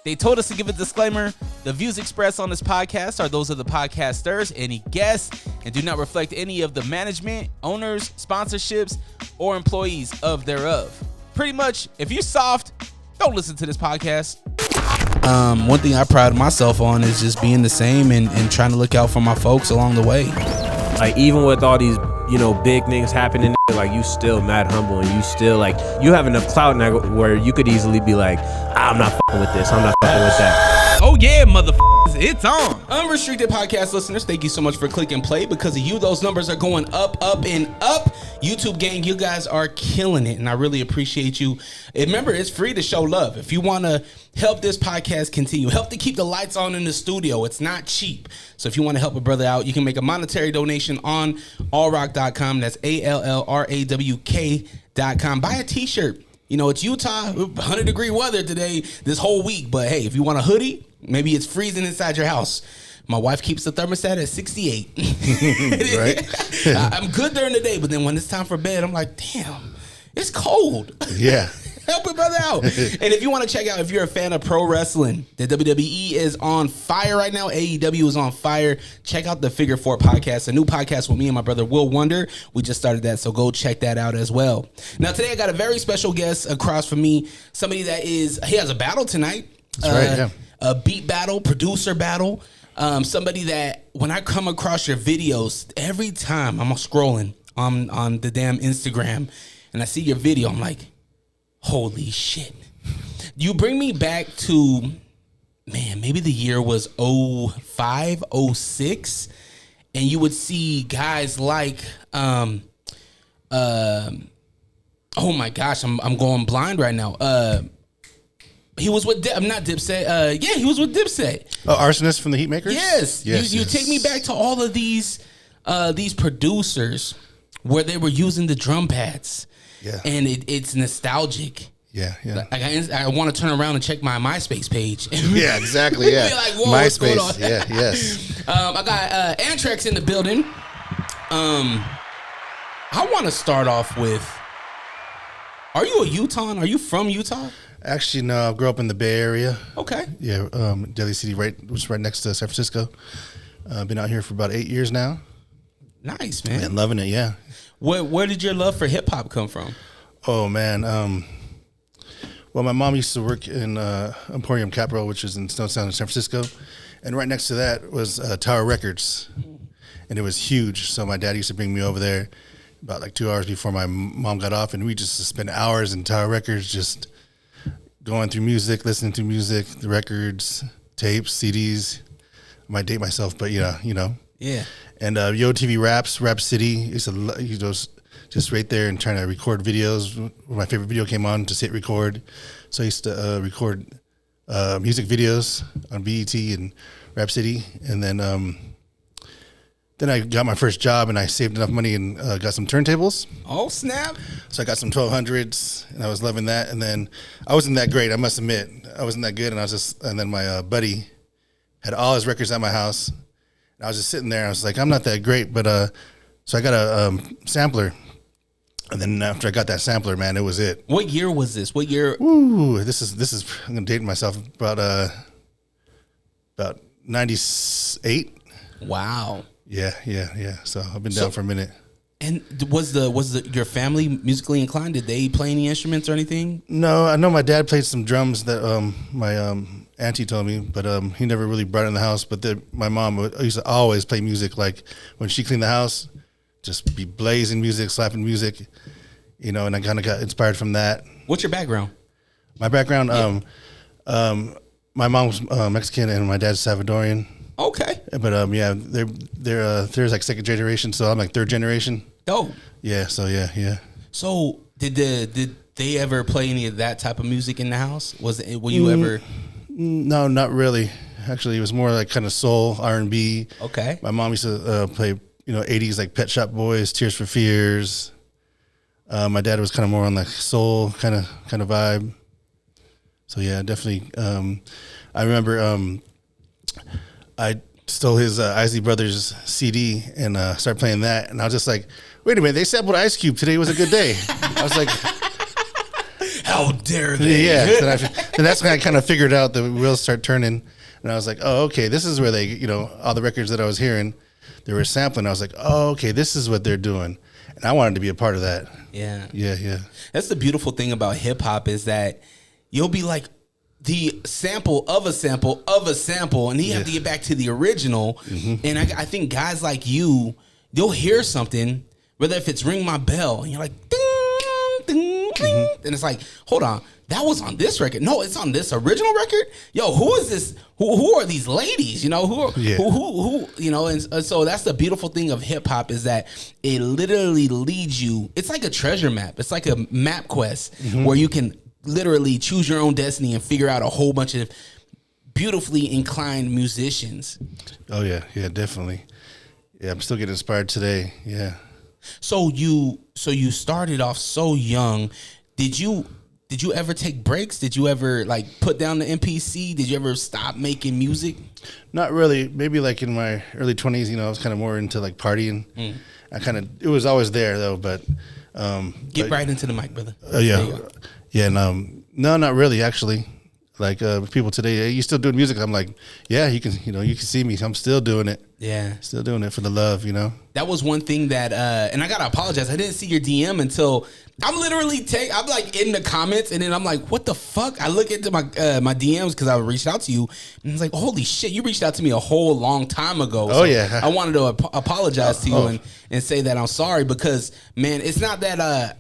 They told us to give a disclaimer. The views expressed on this podcast are those of the podcasters, any guests, and do not reflect any of the management, owners, sponsorships, or employees of thereof. Pretty much, if you're soft, don't listen to this podcast. One thing I pride myself on is just being the same and trying to look out for my folks along the way. Like, even with all these, big things happening, like, you still mad humble, and you still, like, you have enough clout now where you could easily be like, I'm not fucking with this, I'm not fucking with that. Oh yeah, motherfuckers, it's on. Unrestricted podcast listeners, thank you so much for clicking play. Because of you, those numbers are going up, and up. YouTube gang, you guys are killing it, and I really appreciate you. And remember, it's free to show love. If you want to help this podcast continue, help to keep the lights on in the studio, it's not cheap. So if you want to help a brother out, you can make a monetary donation on allrock.com. That's ALLRAWK.com. Buy a t-shirt. It's Utah, 100-degree weather today, this whole week. But hey, if you want a hoodie, maybe it's freezing inside your house. My wife keeps the thermostat at 68. Right? I'm good during the day, but then when it's time for bed, I'm like, damn, it's cold. Yeah. Help a brother out. And if you want to check out, if you're a fan of pro wrestling, the WWE is on fire right now. AEW is on fire. Check out the Figure Four podcast, a new podcast with me and my brother Will Wonder. We just started that, so go check that out as well. Now, today I got a very special guest across from me. Somebody that he has a battle tonight. That's right, yeah. A beat battle, producer battle. Somebody that when I come across your videos, every time I'm scrolling on the damn Instagram and I see your video, I'm like, holy shit. You bring me back to, man, maybe the year was 05, 06, and you would see guys like, oh my gosh, I'm going blind right now. He was with, not Dipset. Yeah, he was with Dipset. Oh, Arsonist from the Heatmakers? Yes. You take me back to all of these producers where they were using the drum pads. Yeah. And it's nostalgic. Yeah. Like I want to turn around and check my MySpace page. Yeah, exactly. Yeah. Be like, whoa, what's going on? MySpace. Yeah, yes. I got Antrax in the building. I want to start off with, are you a Utahn? Are you from Utah? Actually, no, I grew up in the Bay Area. Okay. Yeah, Daly City, which is right next to San Francisco. Been out here for about 8 years now. Nice, man. And loving it, yeah. Where did your love for hip hop come from? Oh, man. Well, my mom used to work in Emporium Capro, which is in Stone in San Francisco. And right next to that was Tower Records. And it was huge. So my dad used to bring me over there about like 2 hours before my mom got off. And we just spent hours in Tower Records just going through music, listening to music, the records, tapes, CDs. I might date myself, but you know. Yeah. And Yo TV Raps, Rap City, used to just right there and trying to record videos. When my favorite video came on, just hit record. So I used to record music videos on BET and Rap City. And then I got my first job and I saved enough money and got some turntables. Oh, snap. So I got some 1200s and I was loving that. And then I wasn't that great, I must admit. I wasn't that good. And then my buddy had all his records at my house. And I was just sitting there. I was like, I'm not that great. But so I got a sampler. And then after I got that sampler, man, it was it. What year was this? What year? Ooh, this is I'm going to date myself about 98. Wow. Yeah. So I've been down for a minute. And was your family musically inclined? Did they play any instruments or anything? No, I know my dad played some drums that my auntie told me, but he never really brought it in the house. But my mom used to always play music. Like when she cleaned the house, just be blazing music, slapping music, and I kind of got inspired from that. What's your background? My background, my mom's Mexican and my dad's Salvadorian. Okay. But they're like second generation, so I'm like third generation. Oh. Yeah. So yeah. So did they ever play any of that type of music in the house? Were you ever? No, not really. Actually, it was more like kind of soul, R&B. Okay. My mom used to play 80s like Pet Shop Boys, Tears for Fears. My dad was kind of more on like soul kind of vibe. So yeah, definitely. I remember I stole his Isley Brothers CD and started playing that, and I was just like, wait a minute, they sampled Ice Cube. Today was a good day. I was like, how How dare they? Yeah, then that's when I kind of figured out the wheels start turning, and I was like, oh, okay, this is where they, all the records that I was hearing, they were sampling. I was like, oh, okay, this is what they're doing, and I wanted to be a part of that. Yeah. Yeah. That's the beautiful thing about hip hop is that you'll be like the sample of a sample of a sample, and you have to get back to the original. And I think guys like you, you'll hear something, whether if it's Ring My Bell, and you're like, ding, ding, ding, and it's like, hold on, that was on this record. No, it's on this original record. Yo, who is this? Who are these ladies? Who? And so that's the beautiful thing of hip hop is that it literally leads you. It's like a treasure map. It's like a map quest where you can literally choose your own destiny and figure out a whole bunch of beautifully inclined musicians. Oh yeah, definitely. Yeah, I'm still getting inspired today. Yeah. So you started off so young. Did you ever take breaks? Did you ever like put down the MPC? Did you ever stop making music? Not really. Maybe like in my early 20s, I was kind of more into like partying. It was always there though, but get right into the mic, brother. Yeah. And no, not really actually. Like people today, hey, you still doing music? I'm like, yeah, you can see me. I'm still doing it. Yeah, still doing it for the love. That was one thing that, and I gotta apologize. I didn't see your DM until I'm literally I'm like in the comments, and then I'm like, what the fuck? I look into my my DMs because I reached out to you, and it's like, holy shit, you reached out to me a whole long time ago. Oh yeah, I wanted to apologize to you and say that I'm sorry because man, it's not that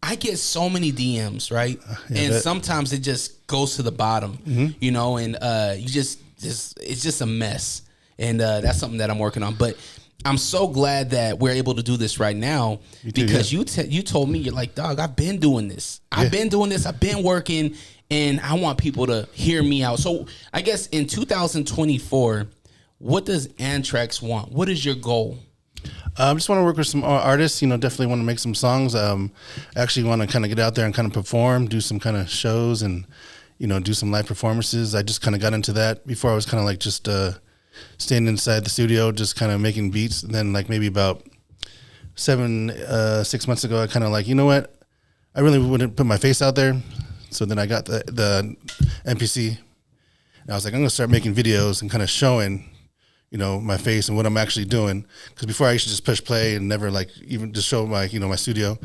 I get so many DMs, right? And sometimes it just goes to the bottom, and you just it's just a mess. And that's something that I'm working on. But I'm so glad that we're able to do this right now because you told me, you're like, dog, I've been doing this. I've been working, and I want people to hear me out. So I guess in 2024, what does Antrax want? What is your goal? I just want to work with some artists, definitely want to make some songs. I actually want to kind of get out there and kind of perform, do some kind of shows and, do some live performances. I just kind of got into that. Before I was kind of like just staying inside the studio, just kind of making beats. And then like maybe about 6 months ago, I kind of like, you know what? I really wouldn't put my face out there. So then I got the MPC. And I was like, I'm going to start making videos and kind of showing my face and what I'm actually doing. Because before I used to just push play and never like even just show my, my studio.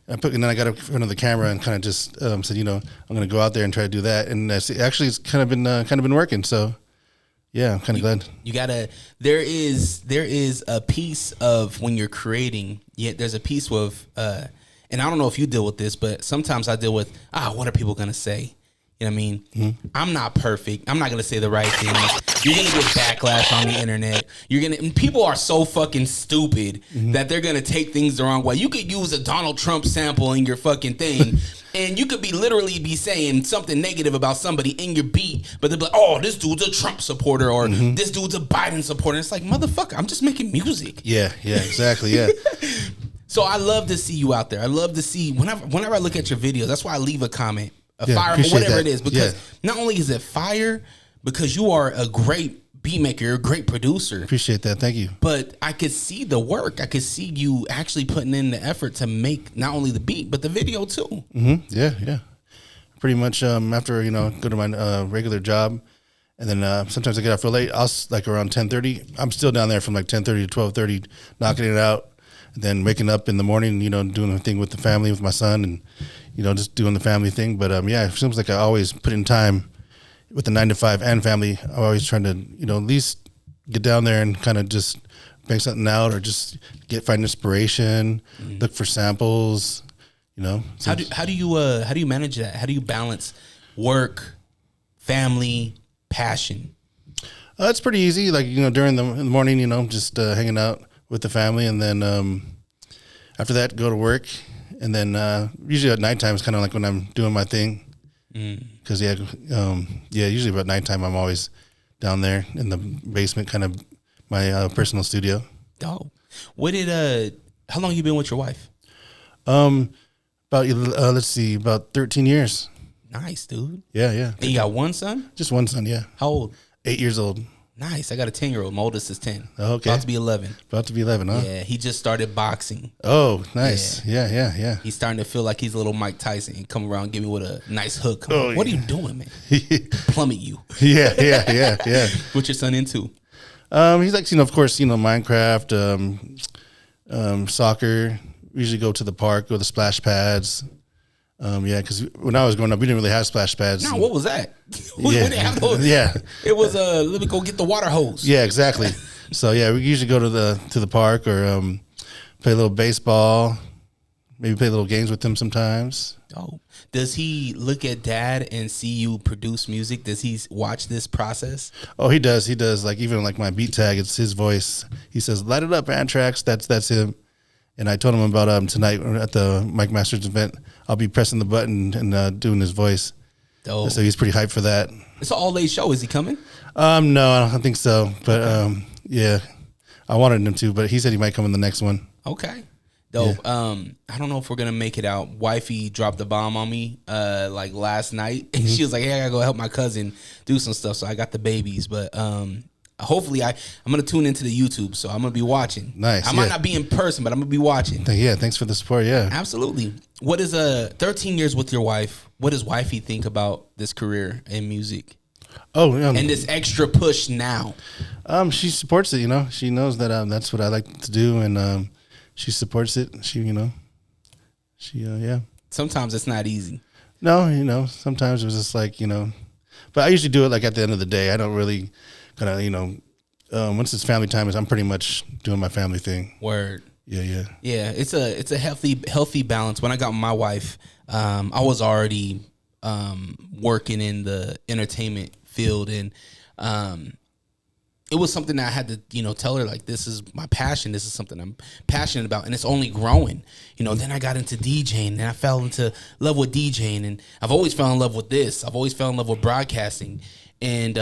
And then I got in front of the camera and kind of just said, I'm going to go out there and try to do that. And it's kind of been working. So yeah, I'm kind of glad. You gotta. There is a piece of when you're creating. Yet there's a piece with, and I don't know if you deal with this, but sometimes I deal with, what are people gonna say? You know what I mean? Mm-hmm. I'm not perfect. I'm not gonna say the right things. You're gonna get backlash on the internet. And people are so fucking stupid that they're gonna take things the wrong way. You could use a Donald Trump sample in your fucking thing, and you could literally be saying something negative about somebody in your beat, but they'll be like, "Oh, this dude's a Trump supporter," or "This dude's a Biden supporter." It's like, motherfucker, I'm just making music. Yeah, exactly, yeah. So I love to see you out there. I love to see whenever I look at your videos. That's why I leave a comment. Fire, whatever it is, because not only is it fire, because you are a great beat maker, you're a great producer. Appreciate that, thank you. But I could see the work. I could see you actually putting in the effort to make not only the beat but the video too. Yeah. Pretty much after go to my regular job, and then sometimes I get out for late. I'll like around 10:30. I'm still down there from like 10:30 to 12:30, knocking it out. And then waking up in the morning, doing a thing with the family, with my son, and just doing the family thing. But it seems like I always put in time with the 9 to 5 and family. I'm always trying to at least get down there and kind of just bang something out, or just find inspiration, look for samples. How do you manage that? How do you balance work, family, passion? It's pretty easy. Like during in the morning, just hanging out with the family, and then after that go to work, and then usually at nighttime is kind of like when I'm doing my thing, because usually about nighttime I'm always down there in the basement, kind of my personal studio. Oh, how long you been with your wife? About about 13 years. Nice, dude. Yeah. And you got one son? Just one son, yeah. How old? 8 years old. Nice. I got a 10-year-old. My oldest is 10. Okay. About to be 11. About to be 11, huh? Yeah, he just started boxing. Oh, nice. Yeah. He's starting to feel like he's a little Mike Tyson and come around and give me with a nice hook. What are you doing, man? Plummet you. Yeah. What's your son into? He's like, of course, Minecraft, soccer. We usually go to the park, go to the splash pads. Because when I was growing up, we didn't really have splash pads. No, what was that? We Yeah. didn't have those. Yeah. It was let me go get the water hose. Yeah, exactly. So we usually go to the park or play a little baseball, maybe play little games with him sometimes. Oh, does he look at dad and see you produce music? Does he watch this process? Oh, he does. He does. Like even like my beat tag, it's his voice. He says, "Light it up, Antrax." That's him. And I told him about tonight at the Mike Masters event. I'll be pressing the button and doing his voice. Oh, So he's pretty hyped for that. it's an all-day show. Is he coming? No, I don't think so. But I wanted him to, but he said he might come in the next one. Okay. Dope. I don't know if we're gonna make it out. Wifey dropped the bomb on me like last night. And she was like, "Hey, I gotta go help my cousin do some stuff." So I got the babies, but hopefully I'm gonna tune into the YouTube. So I'm gonna be watching. Nice. I might not be in person, but I'm gonna be watching. Yeah, thanks for the support. Yeah. Absolutely. What is 13 years with your wife? What does wifey think about this career in music Oh, and this extra push now? She supports it. She knows that that's what I like to do, and she supports it. Yeah. Sometimes it's not easy. No, sometimes it was just like but I usually do it like at the end of the day. I don't really kind of once it's family time, I'm pretty much doing my family thing. Word. Yeah. Yeah, it's a healthy balance. When I got my wife, I was already working in the entertainment field, and it was something that I had to tell her, like, this is my passion. This is something I'm passionate about, and it's only growing. Then I got into DJing, and I fell into love with DJing, and I've always fell in love with this. I've always fell in love with broadcasting, and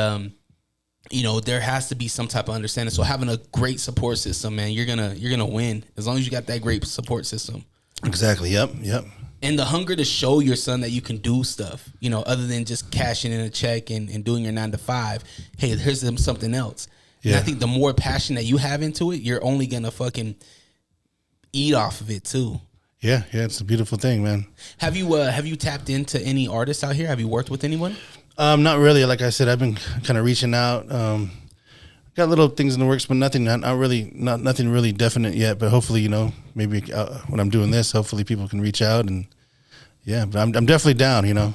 there has to be some type of understanding. So having a great support system, man, you're gonna win as long as you got that great support system. Exactly. Yep. And the hunger to show your son that you can do stuff, other than just cashing in a check and doing your 9 to 5. Hey, here's something else. Yeah. And I think the more passion that you have into it, you're only gonna fucking eat off of it too. Yeah. It's a beautiful thing, man. Have you tapped into any artists out here? Have you worked with anyone? Not really. Like I said, I've been kind of reaching out. Got little things in the works, but nothing really definite yet. But hopefully, maybe when I'm doing this, hopefully people can reach out and but I'm definitely down.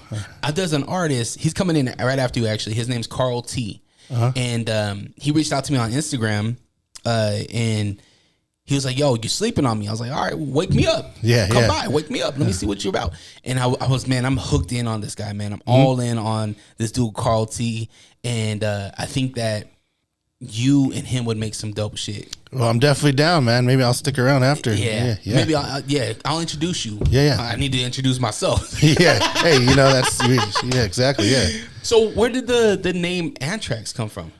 There's an artist. He's coming in right after you. Actually, his name's Carl T. And he reached out to me on Instagram, and he was like, "Yo, you're sleeping on me." I was like, "All right, wake me up. Come by, wake me up. Let me see what you're about." And I was, man, I'm hooked in on this guy, man. I'm all in on this dude, Carl T. And I think that you and him would make some dope shit. Well, I'm definitely down, man. Maybe I'll stick around after. Yeah. Maybe I'll introduce you. Yeah. I need to introduce myself. Yeah. Hey, that's exactly. Yeah. So where did the name Antrax come from?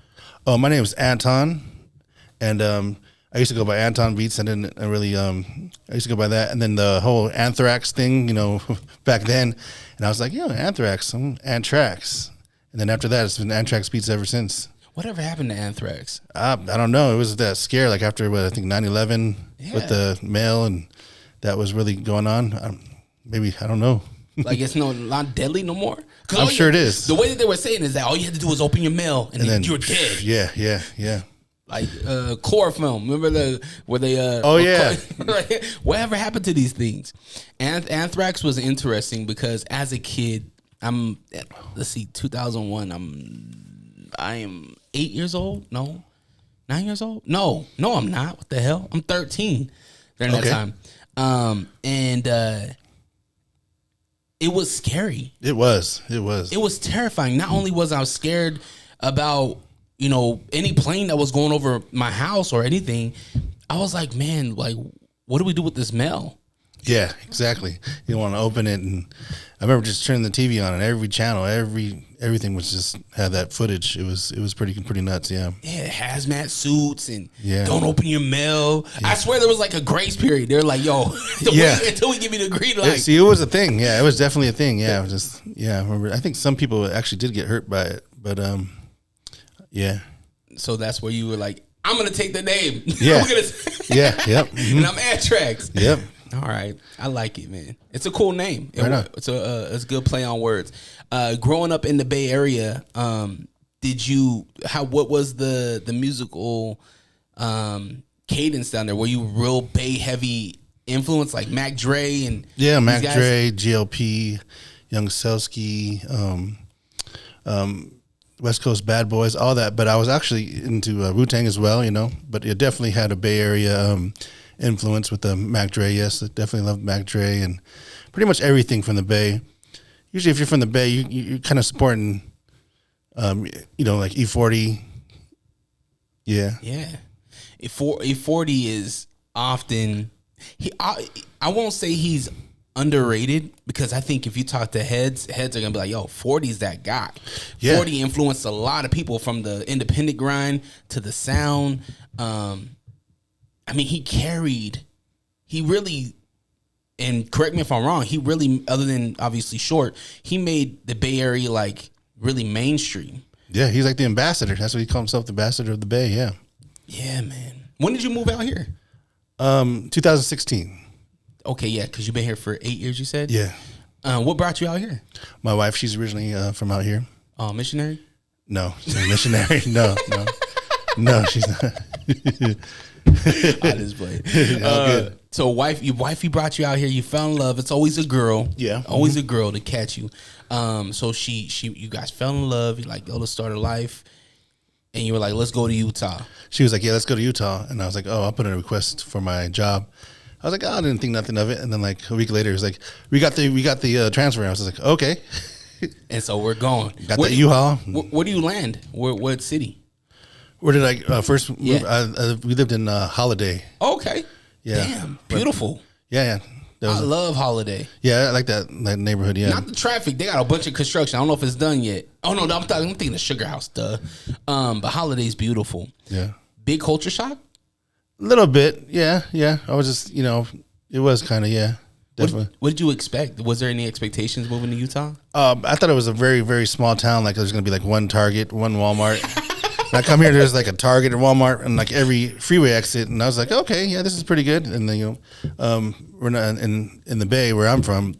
Oh, my name is Anton, and I used to go by Anton Beats. I didn't really. I used to go by that, and then the whole Anthrax thing, back then, and I was like, Anthrax, I'm Antrax, and then after that, it's been Antrax Beats ever since. Whatever happened to Anthrax? I don't know. It was that scare, like after I think 9/11 with the mail, and that was really going on. Maybe I don't know. Like it's not deadly no more. I'm sure it is. The way that they were saying is that all you had to do was open your mail, and then you're dead. Yeah. Like chloroform. Remember where they? Oh yeah. Whatever happened to these things? Anthrax was interesting because as a kid, let's see, 2001. I am 8 years old. No, 9 years old. No, I'm not. What the hell? I'm 13 during that time. And it was scary. It was terrifying. Not only was I scared about any plane that was going over my house or anything, I was like, man, like, what do we do with this mail? Yeah, exactly. You want to open it, and I remember just turning the TV on, and every channel, everything was just had that footage. It was pretty nuts. Yeah, hazmat suits and don't open your mail. Yeah. I swear there was like a grace period. They're like, yo, wait until we give you the green light. See, it was a thing. Yeah, it was definitely a thing. Yeah, it was just I remember. I think some people actually did get hurt by it, but yeah. So that's where you were like, I'm gonna take the name. Yeah. I'm gonna Yeah. Yep. Mhm. and I'm Antrax. Yep. All right, I like it, man. It's a cool name. Right on. It's a good play on words. Growing up in the Bay Area, what was the musical cadence down there? Were you real Bay heavy influence like Mac Dre and Yeah, these Mac guys? Dre, GLP, Young Selsky, West Coast Bad Boys, all that. But I was actually into Wu-Tang as well, But it definitely had a Bay Area influence with the Mac Dre. Yes, I definitely loved Mac Dre and pretty much everything from the Bay. Usually, if you're from the Bay, you're kind of supporting, like E40. Yeah. Yeah, E40 is often I won't say he's underrated because I think if you talk to heads are gonna be like, yo, 40's that guy. Yeah. 40 influenced a lot of people from the independent grind to the sound. I mean, he really, and correct me if I'm wrong, he really, other than obviously Short, he made the Bay Area like really mainstream. Yeah, he's like the ambassador. That's what he calls himself, the ambassador of the Bay. Yeah. Yeah, man. When did you move out here? 2016. Okay, yeah, because you've been here for 8 years, you said? Yeah. What brought you out here? My wife, she's originally from out here. Missionary? No, she's a missionary. No, she's not. I just play. Good. So wifey brought you out here. You fell in love. It's always a girl. Yeah. Always a girl to catch you. So you guys fell in love. You like, let's start a life. And you were like, let's go to Utah. She was like, yeah, let's go to Utah. And I was like, oh, I'll put in a request for my job. I was like, oh, I didn't think nothing of it. And then like a week later, it was like, we got the transfer. I was like, okay. And so we're going. Got the U-Haul. Where do you land? What city? Where did I first move? Yeah. We lived in Holiday. Okay. Yeah. Damn, beautiful. Yeah. I love Holiday. Yeah, I like that neighborhood. Yeah. Not the traffic. They got a bunch of construction. I don't know if it's done yet. Oh no, I'm thinking the Sugar House. Duh. But Holiday's beautiful. Yeah. Big culture shock. A little bit. Yeah. I was just, it was kind of, yeah, definitely. What did you expect? Was there any expectations moving to Utah? I thought it was a very, very small town. Like there's going to be like one Target, one Walmart. And I come here, there's like a Target or Walmart and like every freeway exit. And I was like, okay, yeah, this is pretty good. And then, we're not in the Bay where I'm from.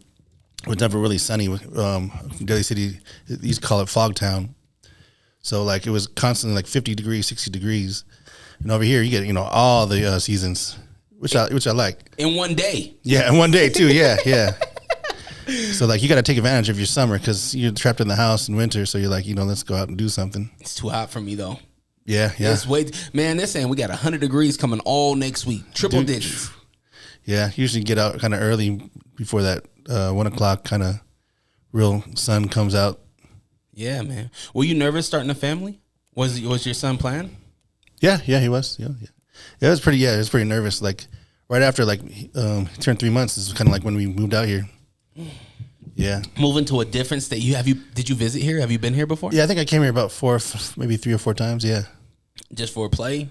It was never really sunny. Daly City, they used to call it Fog Town. So like it was constantly like 50 degrees, 60 degrees. And over here you get, all the seasons, which I like. In one day. Yeah, in one day too. Yeah. So like you got to take advantage of your summer because you're trapped in the house in winter. So you're like, let's go out and do something. It's too hot for me though. Yeah. Man, they're saying we got 100 degrees coming all next week. Triple digits. Yeah, usually get out kind of early before that 1 o'clock kind of real sun comes out. Yeah, man. Were you nervous starting a family? Was your son planned? Yeah, he was. Yeah. It was pretty nervous. Like right after he turned 3 months, this was kind of like when we moved out here. Yeah. Moving to a different state. Did you visit here? Have you been here before? Yeah, I think I came here about maybe 3 or 4 times. Yeah. Just for a play?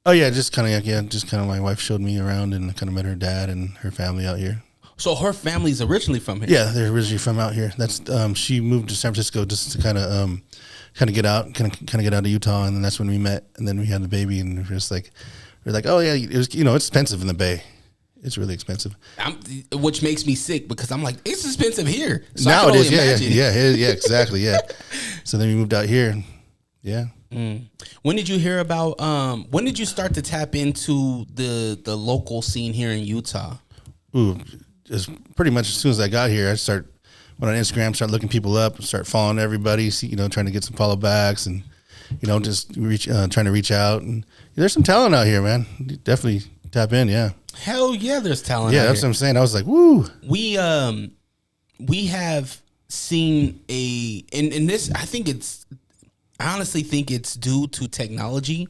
Oh yeah, just kind of my wife showed me around and kind of met her dad and her family out here. So her family's originally from here. Yeah, they're originally from out here. That's she moved to San Francisco just to kind of get out of Utah, and then that's when we met, and then we had the baby, and we're like, oh yeah, it was it's expensive in the Bay. It's really expensive. Which makes me sick because I'm like, it's expensive here. So now it is, yeah, exactly, yeah. So then we moved out here, yeah. When did you hear about? When did you start to tap into the local scene here in Utah? Ooh, just pretty much as soon as I got here, went on Instagram, start looking people up, start following everybody, trying to get some follow backs and just trying to reach out. And there's some talent out here, man. Definitely tap in, yeah. Hell yeah, there's talent. Yeah, that's what I'm saying. I was like, woo. We have seen and this. I honestly think it's due to technology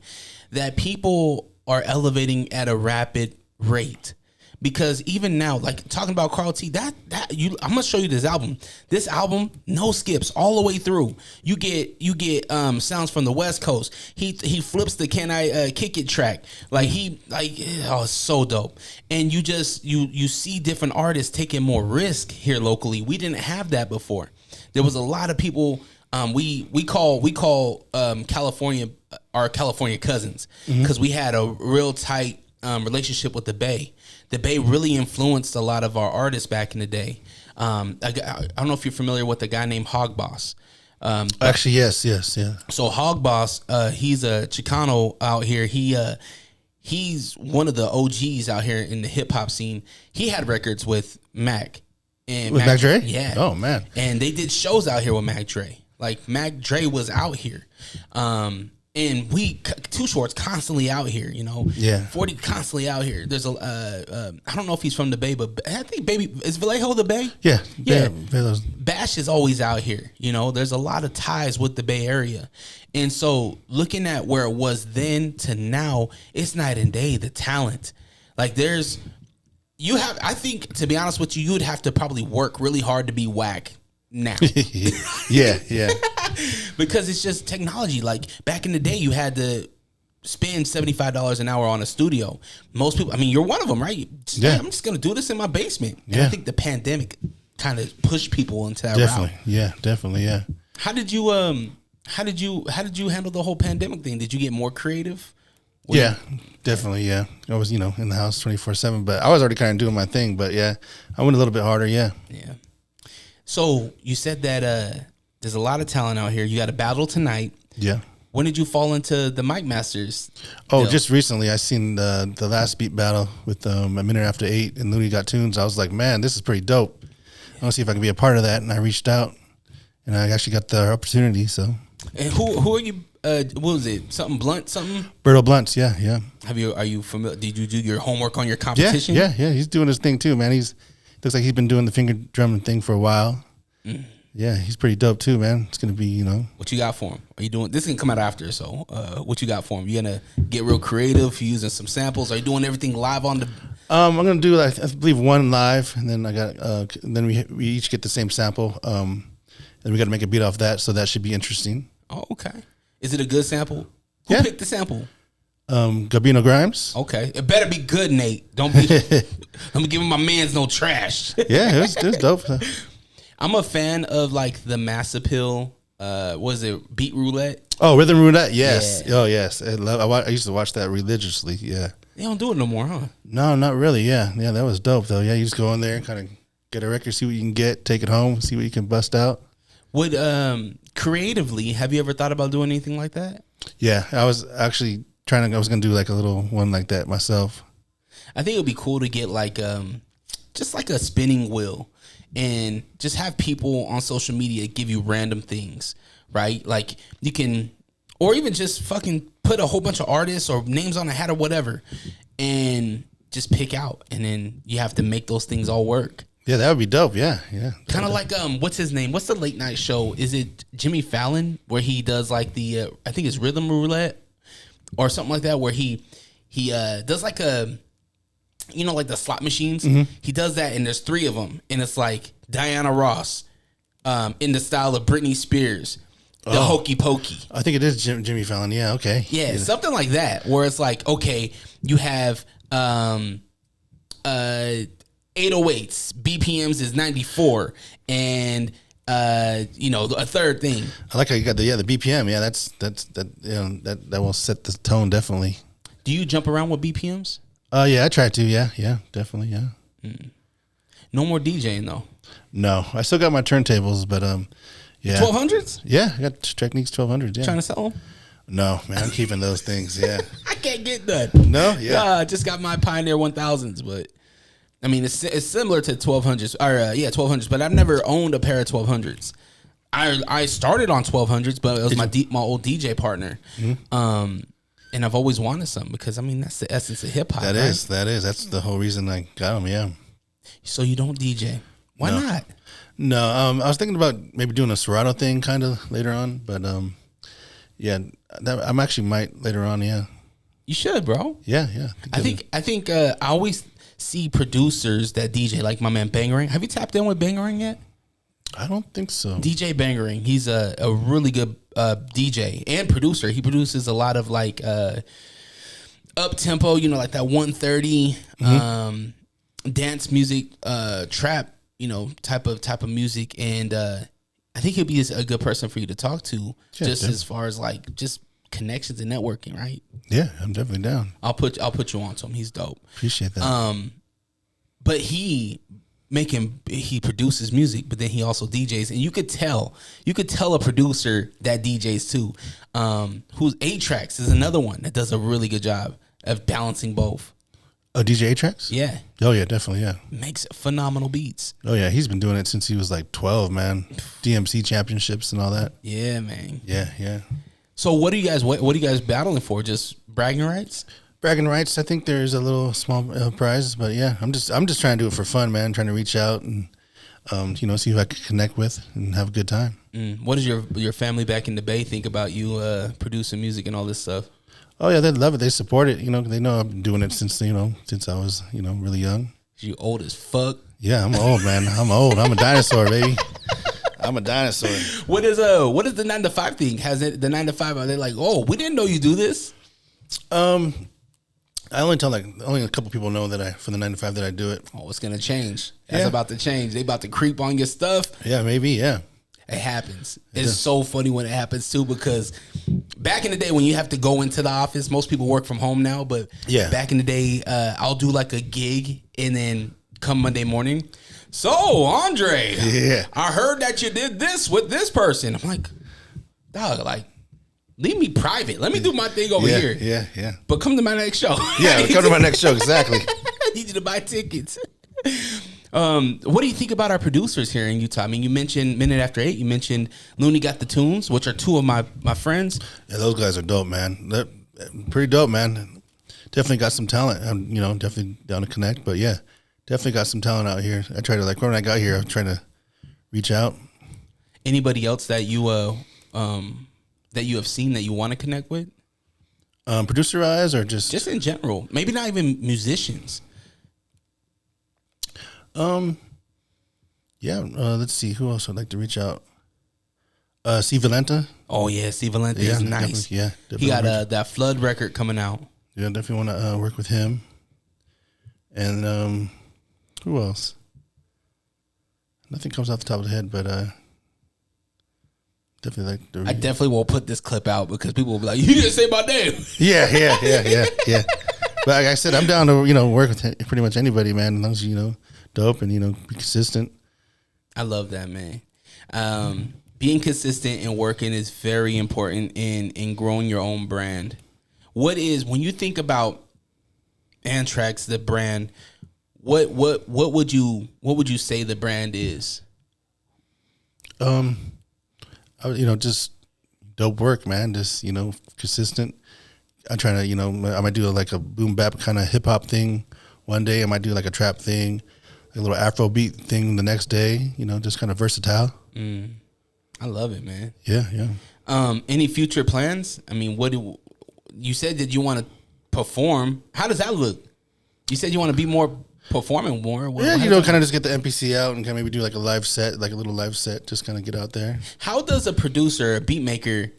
that people are elevating at a rapid rate. Because even now, like talking about Carl T, I'm gonna show you this album. This album, no skips all the way through. You get sounds from the West Coast. He flips the "Can I Kick It" track. It's so dope. And you see different artists taking more risk here locally. We didn't have that before. There was a lot of people We call California our California cousins because we had a real tight relationship with the Bay. The Bay really influenced a lot of our artists back in the day. I don't know if you're familiar with a guy named Hog Boss. Actually, yes, yeah. So Hog Boss, he's a Chicano out here. He's one of the OGs out here in the hip hop scene. He had records with Mac. And With Mac Dre? Yeah. Oh, man. And they did shows out here with Mac Dre. Like Mac Dre was out here. And Too Short's constantly out here, you know. Yeah. 40 constantly out here. There's I don't know if he's from the Bay, but I think is Vallejo the Bay? Yeah. Yeah. Velos. Bash is always out here. You know, there's a lot of ties with the Bay Area. And so looking at where it was then to now, it's night and day, the talent. Like I think, to be honest with you, you would have to probably work really hard to be whack now. yeah. Because it's just technology. Like back in the day, you had to spend $75 an hour on a studio. Most people, I mean, you're one of them, right? Yeah. I'm just going to do this in my basement. And Yeah. I think the pandemic kind of pushed people into that Definitely. route. Yeah, definitely. Yeah. How did you handle the whole pandemic thing? Did you get more creative? Yeah, definitely. Yeah. I was, in the house 24/7, but I was already kind of doing my thing. But yeah, I went a little bit harder. Yeah. Yeah. So you said that there's a lot of talent out here. You got a battle tonight. Yeah. When did you fall into the Mic Masters? Oh, deal? just recently I seen the last beat battle with A Minute After 8 and Looney Got Tunes. I was like, man, this is pretty dope. I want to see if I can be a part of that. And I reached out and I actually got the opportunity. So. And who are you? What was it? Something Blunt? Something? Berto Blunts. Yeah. Yeah. Are you familiar? Did you do your homework on your competition? Yeah. He's doing his thing too, man. Looks like he's been doing the finger drumming thing for a while. Yeah, he's pretty dope too, man. It's gonna be, What you got for him? Are you doing this? Can come out after. So, what you got for him? You gonna get real creative? You using some samples? Are you doing everything live on the? I'm gonna do I believe one live, and then I got then we each get the same sample. And we got to make a beat off that, so that should be interesting. Oh, okay. Is it a good sample? Who Yeah. picked the sample? Gabino Grimes. Okay, it better be good, Nate. Don't be. I'm giving my man's no trash. Yeah, it was dope. I'm a fan of like the Mass Appeal. Was it Beat Roulette? Oh, Rhythm Roulette. Yes. Yeah. Oh, yes. I used to watch that religiously. Yeah. They don't do it no more, huh? No, not really. Yeah. That was dope though. Yeah, you just go in there and kind of get a record, see what you can get, take it home, see what you can bust out. Would creatively, have you ever thought about doing anything like that? Yeah, I was actually I was gonna do like a little one like that myself. I think it would be cool to get like just like a spinning wheel and just have people on social media give you random things, right? Like you can, or even just fucking put a whole bunch of artists or names on a hat or whatever and just pick out, and then you have to make those things all work. Yeah, that would be dope. Yeah. Kind of like what's his name? What's the late night show? Is it Jimmy Fallon where he does like the I think it's Rhythm Roulette or something like that, where he does like a, like the slot machines. Mm-hmm. He does that, and there's 3 of them, and it's like Diana Ross, in the style of Britney Spears, the Hokey Pokey. I think it is Jimmy Fallon. Yeah. Okay. Yeah, something like that, where it's like, okay, you have 808s, BPMs is 94, and a third thing. I like how you got the BPM. Yeah, that will set the tone definitely. Do you jump around with BPMs? Yeah, I try to. Yeah, definitely. Yeah. No more DJing though. No, I still got my turntables, but yeah. 1200s? Yeah, I got Techniques 1200s. Yeah. Trying to sell them? No, man, I'm keeping those things. Yeah. I can't get that. No, yeah. I just got my Pioneer 1000s, but I mean it's similar to 1200s. Or 1200s, but I've never owned a pair of 1200s. I started on 1200s, but it was my old DJ partner. Mm-hmm. And I've always wanted some because I mean that's the essence of hip hop. That is. That's the whole reason I got them. Yeah. So you don't DJ? Why not? No, I was thinking about maybe doing a Serato thing kind of later on, but yeah, I'm actually might later on. Yeah. You should, bro. Yeah. I think I always see producers that DJ, like my man Bangerang. Have you tapped in with Bangerang yet? I don't think so. DJ Bangerang. He's a really good DJ and producer. He produces a lot of like up tempo, like that 130 dance music, trap, type of music, and I think he'll be a good person for you to talk to, Yeah, just definitely. as far as like just connections and networking, right? Yeah, I'm definitely down. I'll put you on to him. He's dope. Appreciate that. But he produces music, but then he also DJs, and you could tell a producer that DJs too. Who's Antrax is another one that does a really good job of balancing both. Oh, DJ Antrax? Yeah, Oh yeah, definitely. Yeah. makes phenomenal beats. Oh yeah, he's been doing it since he was like 12, man. DMC championships and all that. Yeah, man. Yeah. So what are you guys battling for? Just bragging rights? Bragging rights. I think there's a little small prize, but yeah, I'm just trying to do it for fun, man. Trying to reach out and see who I can connect with and have a good time. What does your family back in the Bay think about you producing music and all this stuff? Oh yeah, they love it. They support it. They know I've been doing it since I was really young. You old as fuck. Yeah, I'm old, man. I'm old. I'm a dinosaur, baby. I'm a dinosaur. What is the 9 to 5 thing? Has it the 9 to 5? Are they like, oh, we didn't know you do this? I only tell only a couple people know that for the 9 to 5 that I do it. Oh, it's gonna change. That's Yeah. about to change. They about to creep on your stuff. Yeah, maybe. Yeah. It happens. It's so funny when it happens too, because back in the day when you have to go into the office, most people work from home now, but Yeah. back in the day, I'll do like a gig and then come Monday morning. So, Andre, Yeah. I heard that you did this with this person. I'm like, dog, like, leave me private. Let me do my thing over here. Yeah. But come to my next show. Yeah, come to my next show. Exactly. I need you to buy tickets. What do you think about our producers here in Utah? I mean, you mentioned Minute After 8. You mentioned Looney Got the Tunes, which are two of my friends. Yeah, those guys are dope, man. They're pretty dope, man. Definitely got some talent. I'm, definitely down to connect. But yeah, definitely got some talent out here. I try to when I got here, I'm trying to reach out. Anybody else that you have seen that you want to connect with? Producer eyes or just in general, maybe not even musicians. Yeah. Let's see who else I'd like to reach out. C Valenta. Oh yeah, Steve Valente is nice. Definitely He got that Flood record coming out. Yeah, definitely want to work with him. And who else? Nothing comes off the top of the head, but definitely like the. I definitely won't put this clip out because people will be like, "You didn't say my name." Yeah. But like I said, I'm down to work with pretty much anybody, man. As long as dope and be consistent. I love that, man. Being consistent and working is very important in growing your own brand. When you think about Antrax, the brand, what would you say the brand is? Just dope work, man. Just consistent. I'm trying to I might do like a boom bap kind of hip hop thing one day. I might do like a trap thing, a little Afro beat thing the next day. Just kind of versatile. I love it, man. Yeah. Any future plans? I mean, you said that you want to perform? How does that look? You said you want to be more performing more. Kind of just get the MPC out and kind of maybe do like a live set, like a little live set, just kind of get out there. How does a producer, a beat maker,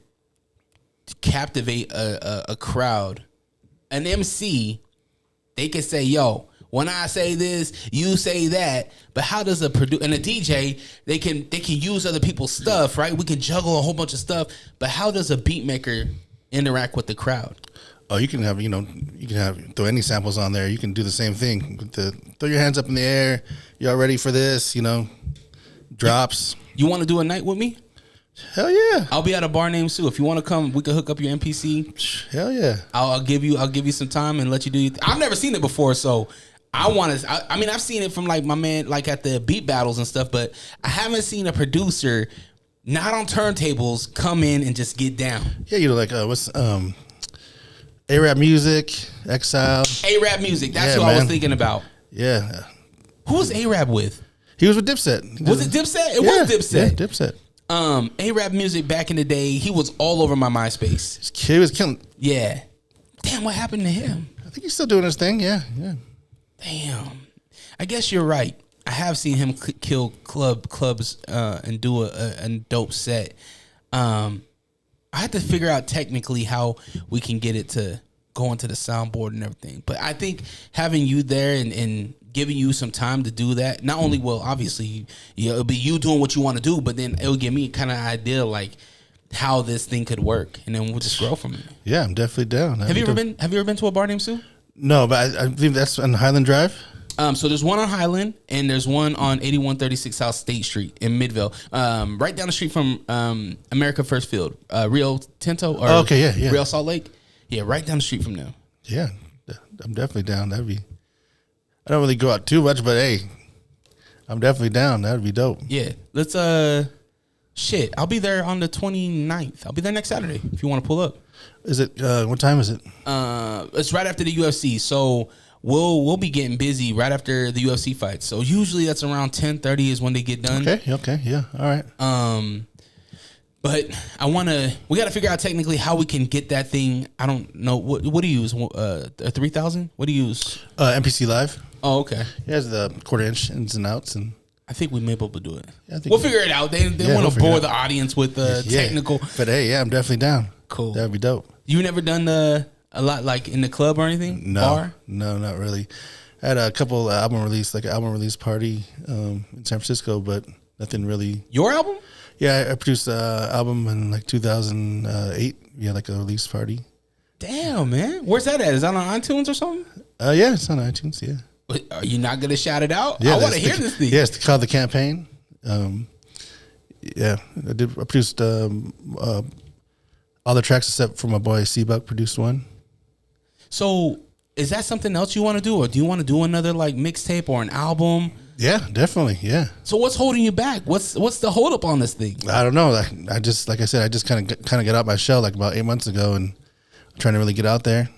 captivate a crowd? An MC, they can say, "Yo, when I say this, you say that." But how does a producer and a DJ, they can use other people's stuff, right? We can juggle a whole bunch of stuff. But how does a beat maker interact with the crowd? Oh, you can have, throw any samples on there. You can do the same thing. Throw your hands up in the air. Y'all ready for this? Drops. You want to do a night with me? Hell yeah. I'll be at a bar named Sue. If you want to come, we can hook up your MPC. Hell yeah. I'll give you some time and let you do your I've never seen it before, so I want to. I mean, I've seen it from like my man, like at the beat battles and stuff, but I haven't seen a producer not on turntables come in and just get down. Yeah, what's A-Rap Music, Exile. A-Rap Music. That's who I was thinking about. Yeah. Who was A-Rap with? He was with Dipset. Was it Dipset? It was Dipset. Yeah, Dipset. A-Rap Music back in the day, he was all over my MySpace. He was killing. Yeah. Damn, what happened to him? I think he's still doing his thing. Yeah. Damn. I guess you're right. I have seen him kill clubs and do a dope set. I had to figure out technically how we can get it to go into the soundboard and everything. But I think having you there and giving you some time to do that. Not only will obviously it'll be you doing what you want to do, but then it'll give me kind of an idea like how this thing could work, and then we'll just grow from it. Yeah, I'm definitely down. Have you ever been to a bar named Sue? No, but I believe that's on Highland Drive. So there's one on Highland, and there's one on 8136 South State Street in Midvale, right down the street from America First Field, Rio Tinto, or Real Salt Lake. Yeah, right down the street from them. Yeah, I'm definitely down. That'd be. I don't really go out too much, but hey, I'm definitely down. That'd be dope. Yeah, let's shit. I'll be there on the 29th. I'll be there next Saturday if you want to pull up. Is it what time is it? It's right after the UFC, so we'll be getting busy right after the UFC fights. So usually that's around 10:30 is when they get done. Okay, yeah, all right. But we got to figure out technically how we can get that thing. I don't know what do you use? 3000? What do you use? MPC Live. Oh, okay. It has the quarter-inch ins and outs, and I think we may be able to do it. Yeah, we'll figure it out. They want to bore the audience with technical. But hey, yeah, I'm definitely down. Cool. That'd be dope. You never done a lot like in the club or anything? No, Bar? no, not really. I had a couple album release party in San Francisco, but nothing really. Your album? Yeah, I produced an album in like 2008. Yeah, like a release party. Damn, man. Where's that at? Is that on iTunes or something? Yeah, it's on iTunes. Yeah. Are you not gonna shout it out? Yeah, I want to hear this thing. Yeah, it's called The Campaign. Yeah, I produced all the tracks except for my boy C-Buck produced one. So is that something else you want to do, or do you want to do another like mixtape or an album? Yeah, definitely. Yeah. So what's holding you back? What's the hold up on this thing? I don't know. I just, like I said, I just kind of got out my shell like about 8 months ago, and I'm trying to really get out there.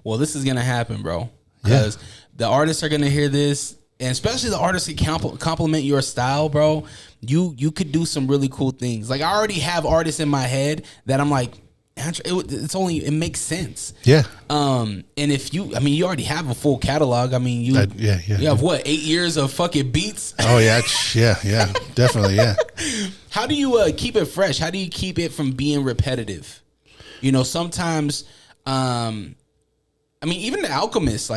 Well, this is gonna happen, bro. Because the artists are gonna hear this, and especially the artists that compliment your style, bro. You could do some really cool things. Like I already have artists in my head that I'm like, it makes sense. Yeah. And if you already have a full catalog. I mean, you have what, 8 years of fucking beats? Oh yeah, yeah, definitely, yeah. How do you keep it fresh? How do you keep it from being repetitive? You know, sometimes, even the Alchemist,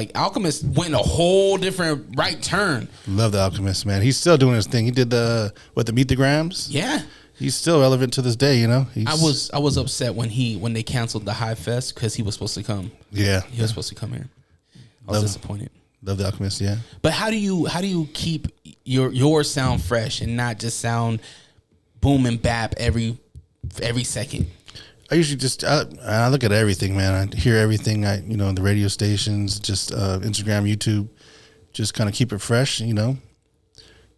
went a whole different right turn. Love the Alchemist, man. He's still doing his thing. He did the Meet the Grams. Yeah. He's still relevant to this day, you know. I was upset when they canceled the High Fest because he was supposed to come. Yeah, he was supposed to come here. I was disappointed. Love the Alchemist, yeah. But how do you keep your sound fresh and not just sound boom and bap every second? I usually just I look at everything, man. I hear everything. The radio stations, just Instagram, YouTube, just kind of keep it fresh, you know.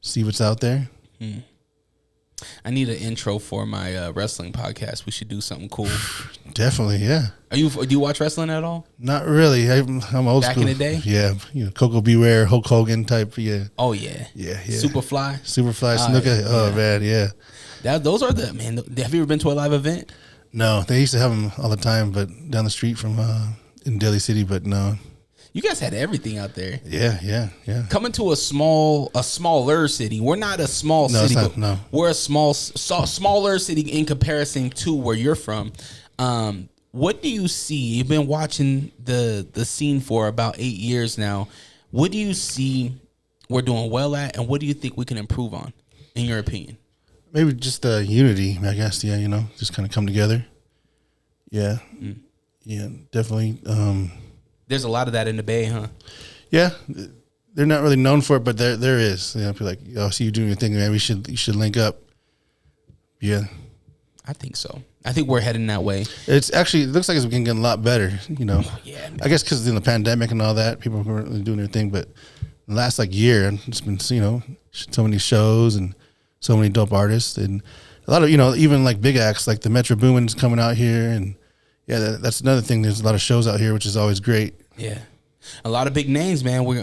See what's out there. I need an intro for my wrestling podcast. We should do something cool. Definitely, yeah. Do you watch wrestling at all? Not really. I'm old Back school. in the day? Yeah, Coco Beware, Hulk Hogan type. Yeah. Oh yeah. Yeah. Superfly, Snuka. Oh man, yeah. Those are the man. Have you ever been to a live event? No, they used to have them all the time, but down the street from in Daly City. But no. You guys had everything out there. Yeah. Coming to a smaller city. We're not a small city. No. We're a smaller city in comparison to where you're from. What do you see? You've been watching the scene for about 8 years now. What do you see we're doing well at, and what do you think we can improve on, in your opinion? Maybe just unity, I guess. Yeah, just kind of come together. Yeah, yeah, definitely. There's a lot of that in the Bay, huh? Yeah, they're not really known for it, but there is. People like, I see you doing your thing, man. You should link up. Yeah, I think so. I think we're heading that way. It looks like it's getting a lot better. Yeah, I guess because in the pandemic and all that, people weren't really doing their thing. But the last year, it's been so many shows and so many dope artists, and a lot of even like big acts like the Metro Boomin's coming out here, and yeah, that's another thing. There's a lot of shows out here, which is always great. Yeah, a lot of big names, man. We're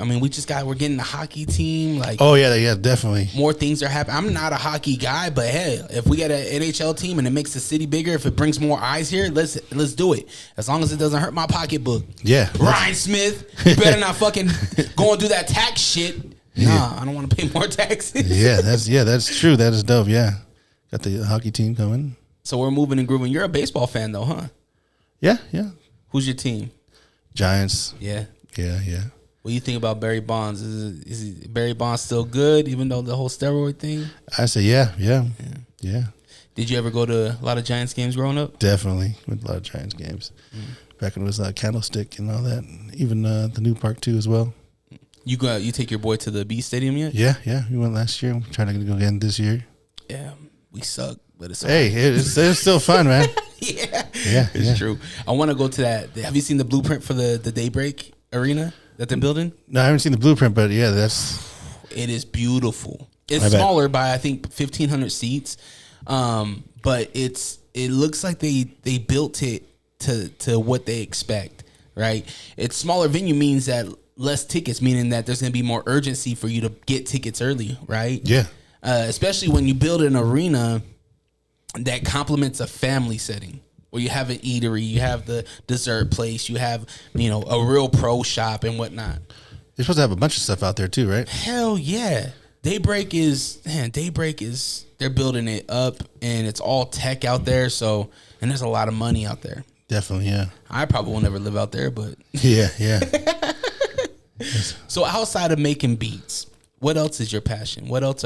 getting a hockey team. Oh yeah, definitely. More things are happening. I'm not a hockey guy, but hey, if we get an NHL team and it makes the city bigger, if it brings more eyes here, let's do it. As long as it doesn't hurt my pocketbook. Yeah, Ryan Smith, you better not fucking go and do that tax shit. Nah, I don't want to pay more taxes. that's true. That is dope. Yeah, got the hockey team coming. So we're moving and grooving. You're a baseball fan though, huh? Yeah. Who's your team? Giants. Yeah. Yeah. What do you think about Barry Bonds? Is Barry Bonds still good, even though the whole steroid thing? I say yeah. Did you ever go to a lot of Giants games growing up? Definitely with a lot of Giants games. Back when it was Candlestick and all that, even the new park too as well. You take your boy to the B Stadium yet? Yeah. We went last year. I'm trying to go again this year. Yeah, we suck, but it's Hey, it's still fun, man. yeah, It's true. I want to go to that. Have you seen the blueprint for the Daybreak Arena that they're building? No, I haven't seen the blueprint, but yeah, It is beautiful. It's I bet. smaller by I think 1,500 seats, but it looks like they built it to what they expect. Right? It's smaller venue means that less tickets, meaning that there's going to be more urgency for you to get tickets early. Right? Yeah. Especially when you build an arena that complements a family setting. Where you have an eatery, you have the dessert place, you have, a real pro shop and whatnot. You're supposed to have a bunch of stuff out there too, right? Hell yeah. Daybreak is, they're building it up and it's all tech out there. So, and there's a lot of money out there. Definitely, yeah. I probably will never live out there, but. Yeah. So outside of making beats, what else is your passion? What else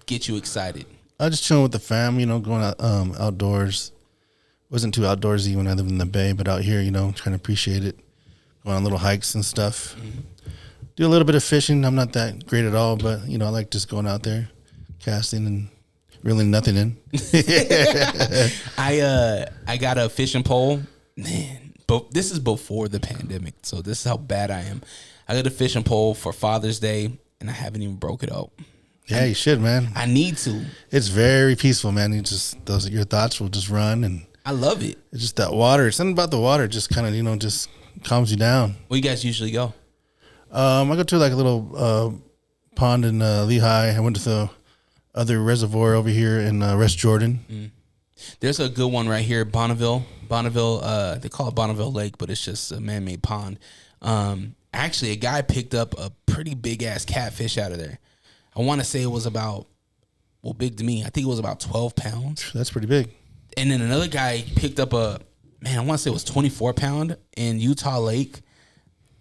get you excited? I just chilling with the fam, going out, outdoors. Wasn't too outdoorsy when I lived in the Bay, but out here, trying to appreciate it. Going on little hikes and stuff. Do a little bit of fishing. I'm not that great at all, but, I like just going out there, casting and reeling nothing in. I got a fishing pole. Man, but this is before the pandemic, so this is how bad I am. I got a fishing pole for Father's Day, and I haven't even broke it out. Yeah, you should, man. I need to. It's very peaceful, man. Your thoughts will just run, and I love it. it's just that water. Something about the water just kind of, just calms you down. Where you guys usually go? I go to like a little pond in Lehigh. I went to the other reservoir over here in West Jordan. There's a good one right here, Bonneville. They call it Bonneville Lake, but it's just a man-made pond. Actually, a guy picked up a pretty big-ass catfish out of there. I want to say it was about, big to me, I think it was about 12 pounds. That's pretty big. And then another guy picked up I want to say it was 24 pound in Utah Lake.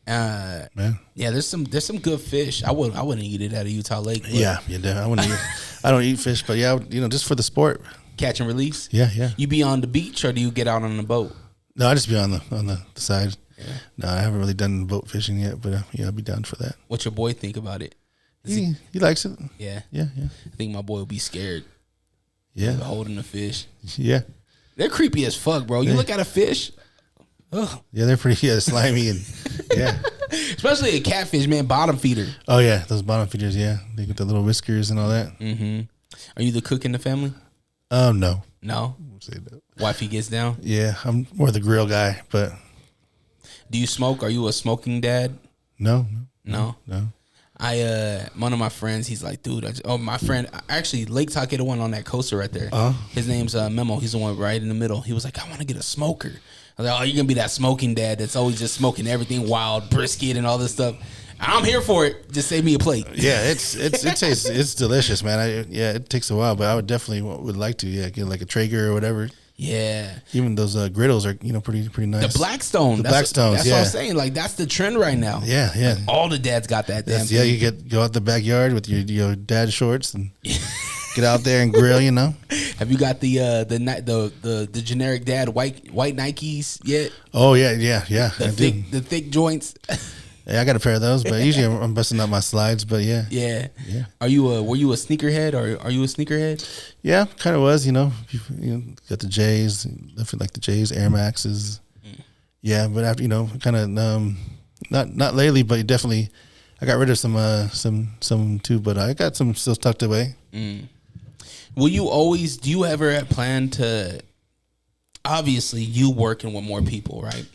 Man. Yeah, there's some good fish. I wouldn't eat it at a Utah Lake. Yeah, I wouldn't eat. I don't eat fish, but yeah, just for the sport. Catch and release. Yeah. You be on the beach or do you get out on the boat? No, I just be on the side. Yeah. No, I haven't really done boat fishing yet, but I'll be down for that. What's your boy think about it? He likes it. Yeah. I think my boy will be scared. Yeah. Holding a fish. Yeah. They're creepy as fuck, bro. You look at a fish. Ugh. Yeah, they're pretty slimy and yeah. Especially a catfish, man, bottom feeder. Oh yeah, those bottom feeders, yeah. They get the little whiskers and all that. Mm-hmm. Are you the cook in the family? No. No? Say no. Wifey gets down? Yeah, I'm more the grill guy, but. Do you smoke? Are you a smoking dad? No. One of my friends, he's like, dude, my friend, actually, Lake Talk hit one on that coaster right there. His name's Memo. He's the one right in the middle. He was like, I want to get a smoker. I was like, oh, you're going to be that smoking dad that's always just smoking everything wild, brisket and all this stuff. I'm here for it. Just save me a plate. Yeah, it's delicious, man. It takes a while, but I would like to, get like a Traeger or whatever. Yeah. Even those griddles are, pretty nice. The Blackstone. Blackstones, that's what I'm saying. Like, that's the trend right now. Yeah. Like, all the dads got that damn thing. Yeah, you go out the backyard with your dad shorts and get out there and grill, Have you got the generic dad white Nikes yet? Oh, yeah. The thick joints. Yeah, I got a pair of those, but usually I'm busting out my slides, but yeah. Yeah. Were you a sneakerhead or are you a sneakerhead? Yeah, kind of was, got the J's, definitely like the J's, Air Maxes. Yeah, but after, kind of, not lately, but definitely, I got rid of some too, but I got some still tucked away. Do you ever plan to, obviously you working with more people, right?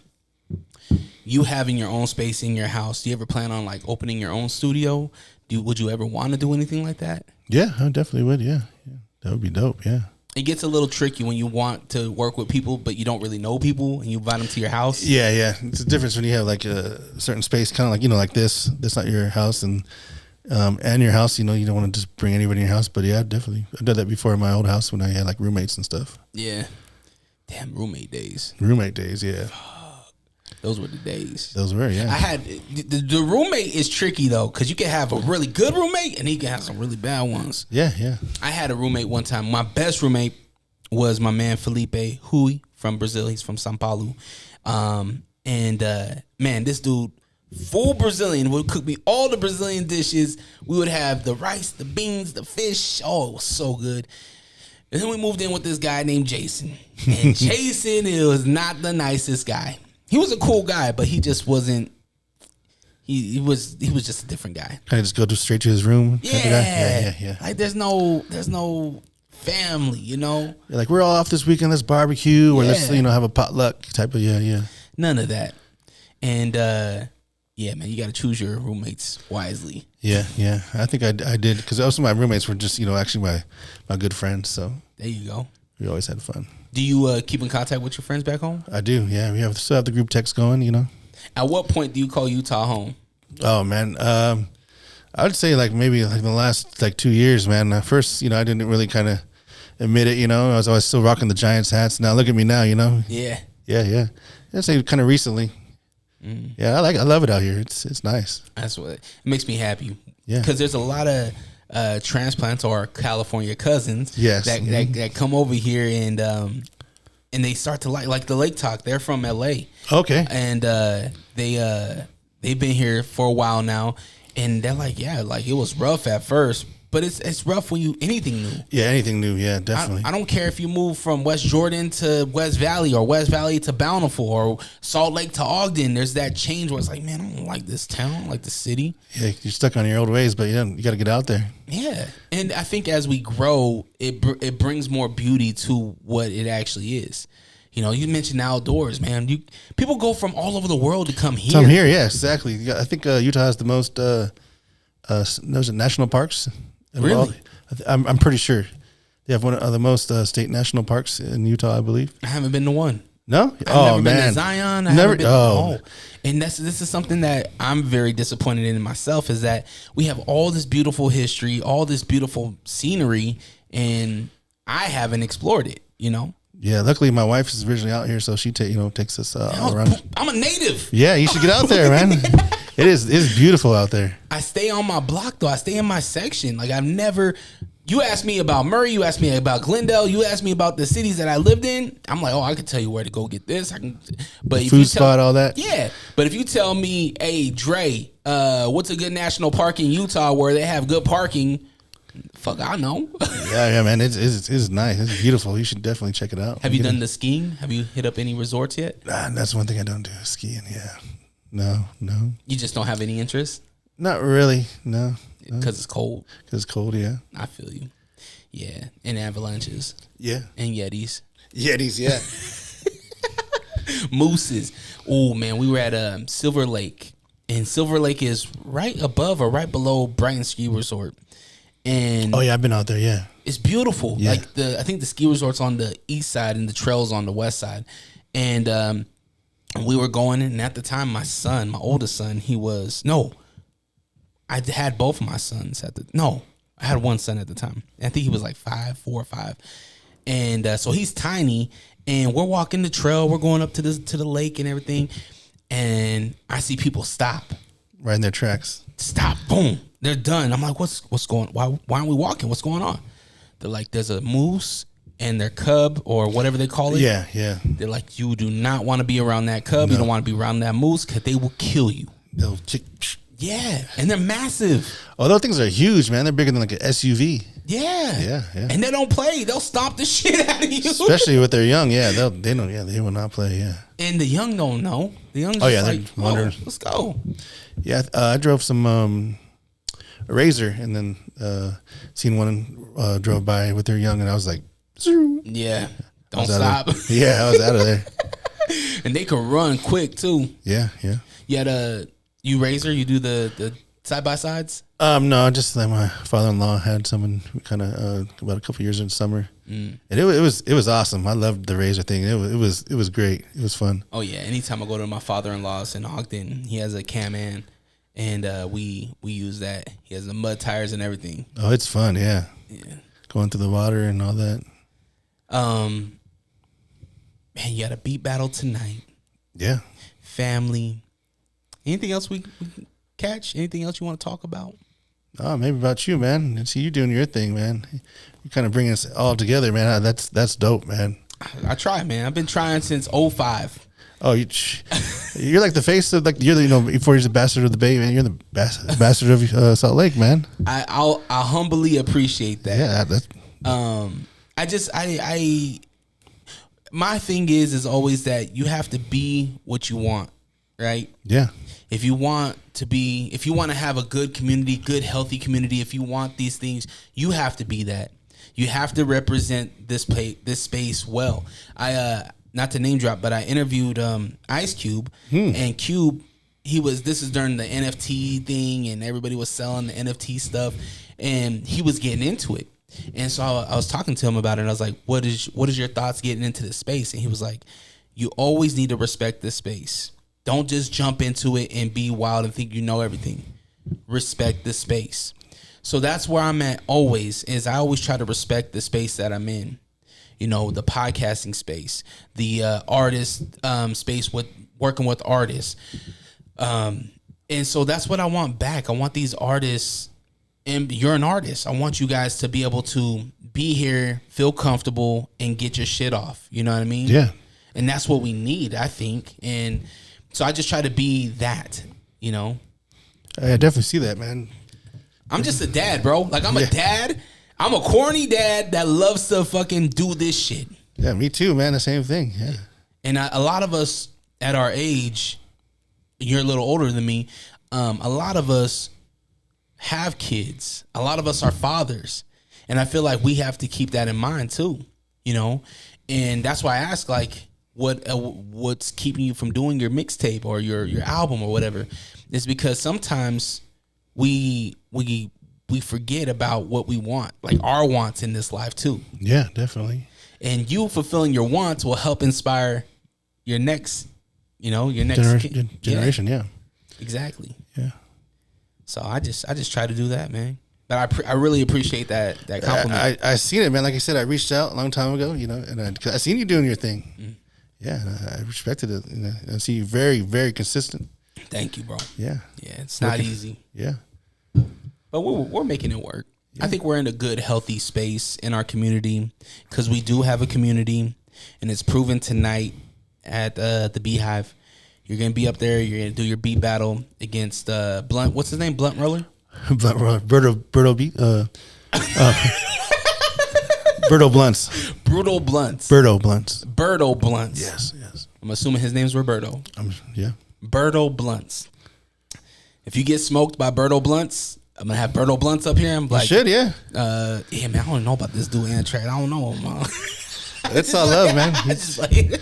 You having your own space in your house, do you ever plan on like opening your own studio? Would you ever want to do anything like that? Yeah, I definitely would. Yeah. That would be dope. Yeah. It gets a little tricky when you want to work with people, but you don't really know people and you invite them to your house. Yeah. It's a difference when you have like a certain space, kind of like, like this. That's not your house and your house, you don't want to just bring anybody in your house. But yeah, definitely. I've done that before in my old house when I had like roommates and stuff. Yeah. Damn, roommate days. Roommate days, yeah. Those were the days. Those were, yeah. I had the roommate is tricky though, because you can have a really good roommate and you can have some really bad ones. Yeah, yeah. I had a roommate one time. My best roommate was my man Felipe Hui from Brazil. He's from São Paulo. Man, this dude, full Brazilian, would cook me all the Brazilian dishes. We would have the rice, the beans, the fish. Oh, it was so good. And then we moved in with this guy named Jason. And Jason, it was not the nicest guy. He was a cool guy, but he just wasn't. He was just a different guy. Kind of just go straight to his room. Yeah. Like there's no family, you know. You're like, we're all off this weekend. Let's barbecue or let's have a potluck type of yeah. None of that. And yeah, man, you got to choose your roommates wisely. Yeah. I think I did because also my roommates were just actually my good friends. So there you go. We always had fun. Do you keep in contact with your friends back home? I do. Yeah, we still have the group text going. At what point do you call Utah home? Oh man, I would say maybe the last 2 years, man. First, I didn't really kind of admit it. I was always still rocking the Giants hats. Now look at me now. Yeah. I'd say kind of recently. Yeah, I love it out here. It's nice. That's what it makes me happy. Yeah, because there's a lot of transplants or California cousins. Yes. that come over here and they start to like the Lake Talk. They're from LA. Okay. And they've been here for a while now, and they're like, yeah, it was rough at first, but it's rough when anything new. Yeah, anything new. Yeah, definitely. I don't care if you move from West Jordan to West Valley or West Valley to Bountiful or Salt Lake to Ogden. There's that change where it's like, man, I don't like this town, I don't like the city. Yeah, you're stuck on your old ways, but you got to get out there. Yeah, and I think as we grow, it brings more beauty to what it actually is. You mentioned outdoors, man. People go from all over the world to come here. Come here, yeah, exactly. I think Utah has the most national parks. Really? I'm pretty sure they have one of the most state national parks in Utah, I believe. I haven't been to one. No? I've never been to Zion. I haven't been oh. And this is something that I'm very disappointed in myself, is that we have all this beautiful history, all this beautiful scenery, and I haven't explored it, Yeah, luckily my wife is originally out here, so she takes us all around. I'm a native. Yeah, you should get out there, man. It's beautiful out there. I stay on my block though. I stay in my section. I've never. You asked me about Murray. You asked me about Glendale. You asked me about the cities that I lived in. I'm like, I can tell you where to go get this. I can, but food spot, all that. Yeah, but if you tell me, hey Dre, what's a good national park in Utah where they have good parking? Fuck, I know. yeah, man. It's nice. It's beautiful. You should definitely check it out. Have you done the skiing? Have you hit up any resorts yet? Nah, that's one thing I don't do. Skiing. Yeah. No. You just don't have any interest? Not really. No. Because it's cold. Because it's cold. Yeah. I feel you. Yeah, and avalanches. Yeah. And yetis. Yetis. Yeah. Mooses. Oh man, we were at Silver Lake, and Silver Lake is right above or right below Brighton Ski Resort. And oh yeah, I've been out there. Yeah, it's beautiful. Yeah. I think the ski resort's on the east side and the trails on the west side. And we were going, and at the time, my oldest son, I had both of my sons I had one son at the time. I think he was 4 or 5, and so he's tiny. And we're walking the trail. We're going up to the lake and everything, and I see people stop right in their tracks. Stop! Boom! They're done. I'm like, what's going? Why aren't we walking? What's going on? They're like, there's a moose and their cub or whatever they call it. Yeah. They're like, you do not want to be around that cub. No. You don't want to be around that moose because they will kill you. They'll yeah, and they're massive. Oh, those things are huge, man. They're bigger than an SUV. Yeah. And they don't play. They'll stomp the shit out of you. Especially with their young. Yeah, they don't. Yeah, they will not play. Yeah. And the young don't know. The young. They're wondering. Let's go. Yeah, I drove some Razor, and then seen one drove by with their young, and I was like, Zoom. Yeah, don't stop. Yeah, I was out of there. And they can run quick too. Yeah. Yeah, you Razor, you do the side by sides? No, just that my father-in-law had someone kind of about a couple years in the summer, and it was awesome. I loved the Razor thing. It was great. It was fun. Oh yeah, anytime I go to my father-in-law's in Ogden, he has a Can-Am, and we use that. He has the mud tires and everything. Oh, it's fun. Yeah, going through the water and all that. Man, you got a beat battle tonight. Yeah. family. Anything else we can catch? Anything else you want to talk about? Oh, maybe about you, man. And see you doing your thing, man. You kind of bring us all together, man. That's dope, man. I try, man. I've been trying since '05. Oh, you're like the face of you're the before he's the bastard of the Bay, man. You're the bastard of Salt Lake, man. I humbly appreciate that. Yeah, that's. My thing is always that you have to be what you want, right? Yeah. If you want to have a good community, good healthy community, if you want these things, you have to be that. You have to represent this space well. Not to name drop, but I interviewed Ice Cube, and Cube, this is during the NFT thing, and everybody was selling the NFT stuff, and he was getting into it. And so I was talking to him about it, and I was like, what is your thoughts getting into this space? And he was like, you always need to respect this space. Don't just jump into it and be wild and think you know everything. Respect the space. So that's where I'm at always, is I always try to respect the space that I'm in. You know, the podcasting space, the artist space with working with artists. And so that's what I want back. I want these artists, and you're an artist. I want you guys to be able to be here, feel comfortable, and get your shit off. You know what I mean? Yeah. And that's what we need, I think. And so I just try to be that, you know? I definitely see that, man. I'm just a dad, bro. Like, I'm a dad. I'm a corny dad that loves to fucking do this shit. Yeah, me too, man. The same thing. Yeah. And a lot of us at our age, you're a little older than me, a lot of us have kids. A lot of us are fathers. And I feel like we have to keep that in mind too, you know? And that's why I ask, like, what's keeping you from doing your mixtape or your album or whatever? Is because sometimes we forget about what we want, like our wants in this life too. Yeah, definitely. And you fulfilling your wants will help inspire your next, generation. Yeah, exactly. Yeah. So I just try to do that, man. But I really appreciate that compliment. I seen it, man. Like I said, I reached out a long time ago, and I seen you doing your thing. Mm-hmm. Yeah, and I respected it. I see you very, very consistent. Thank you, bro. Yeah. Yeah, it's not easy. Yeah. But we're making it work. Yeah. I think we're in a good, healthy space in our community because we do have a community, and it's proven tonight at the Beehive. You're gonna be up there. You're gonna do your beat battle against Blunt. What's his name? Blunt Roller. Blunt Roller. Berto Beat. Berto Blunts. Brutal Blunts. Berto Blunts. Berto Blunts. Yes. I'm assuming his name's Roberto. Yeah. Berto Blunts. If you get smoked by Berto Blunts, I'm gonna have Berto Blunts up here. I'm like, you should, yeah. Yeah, man, I don't know about this dude Antrax. I don't know him. That's all love, man. It's like,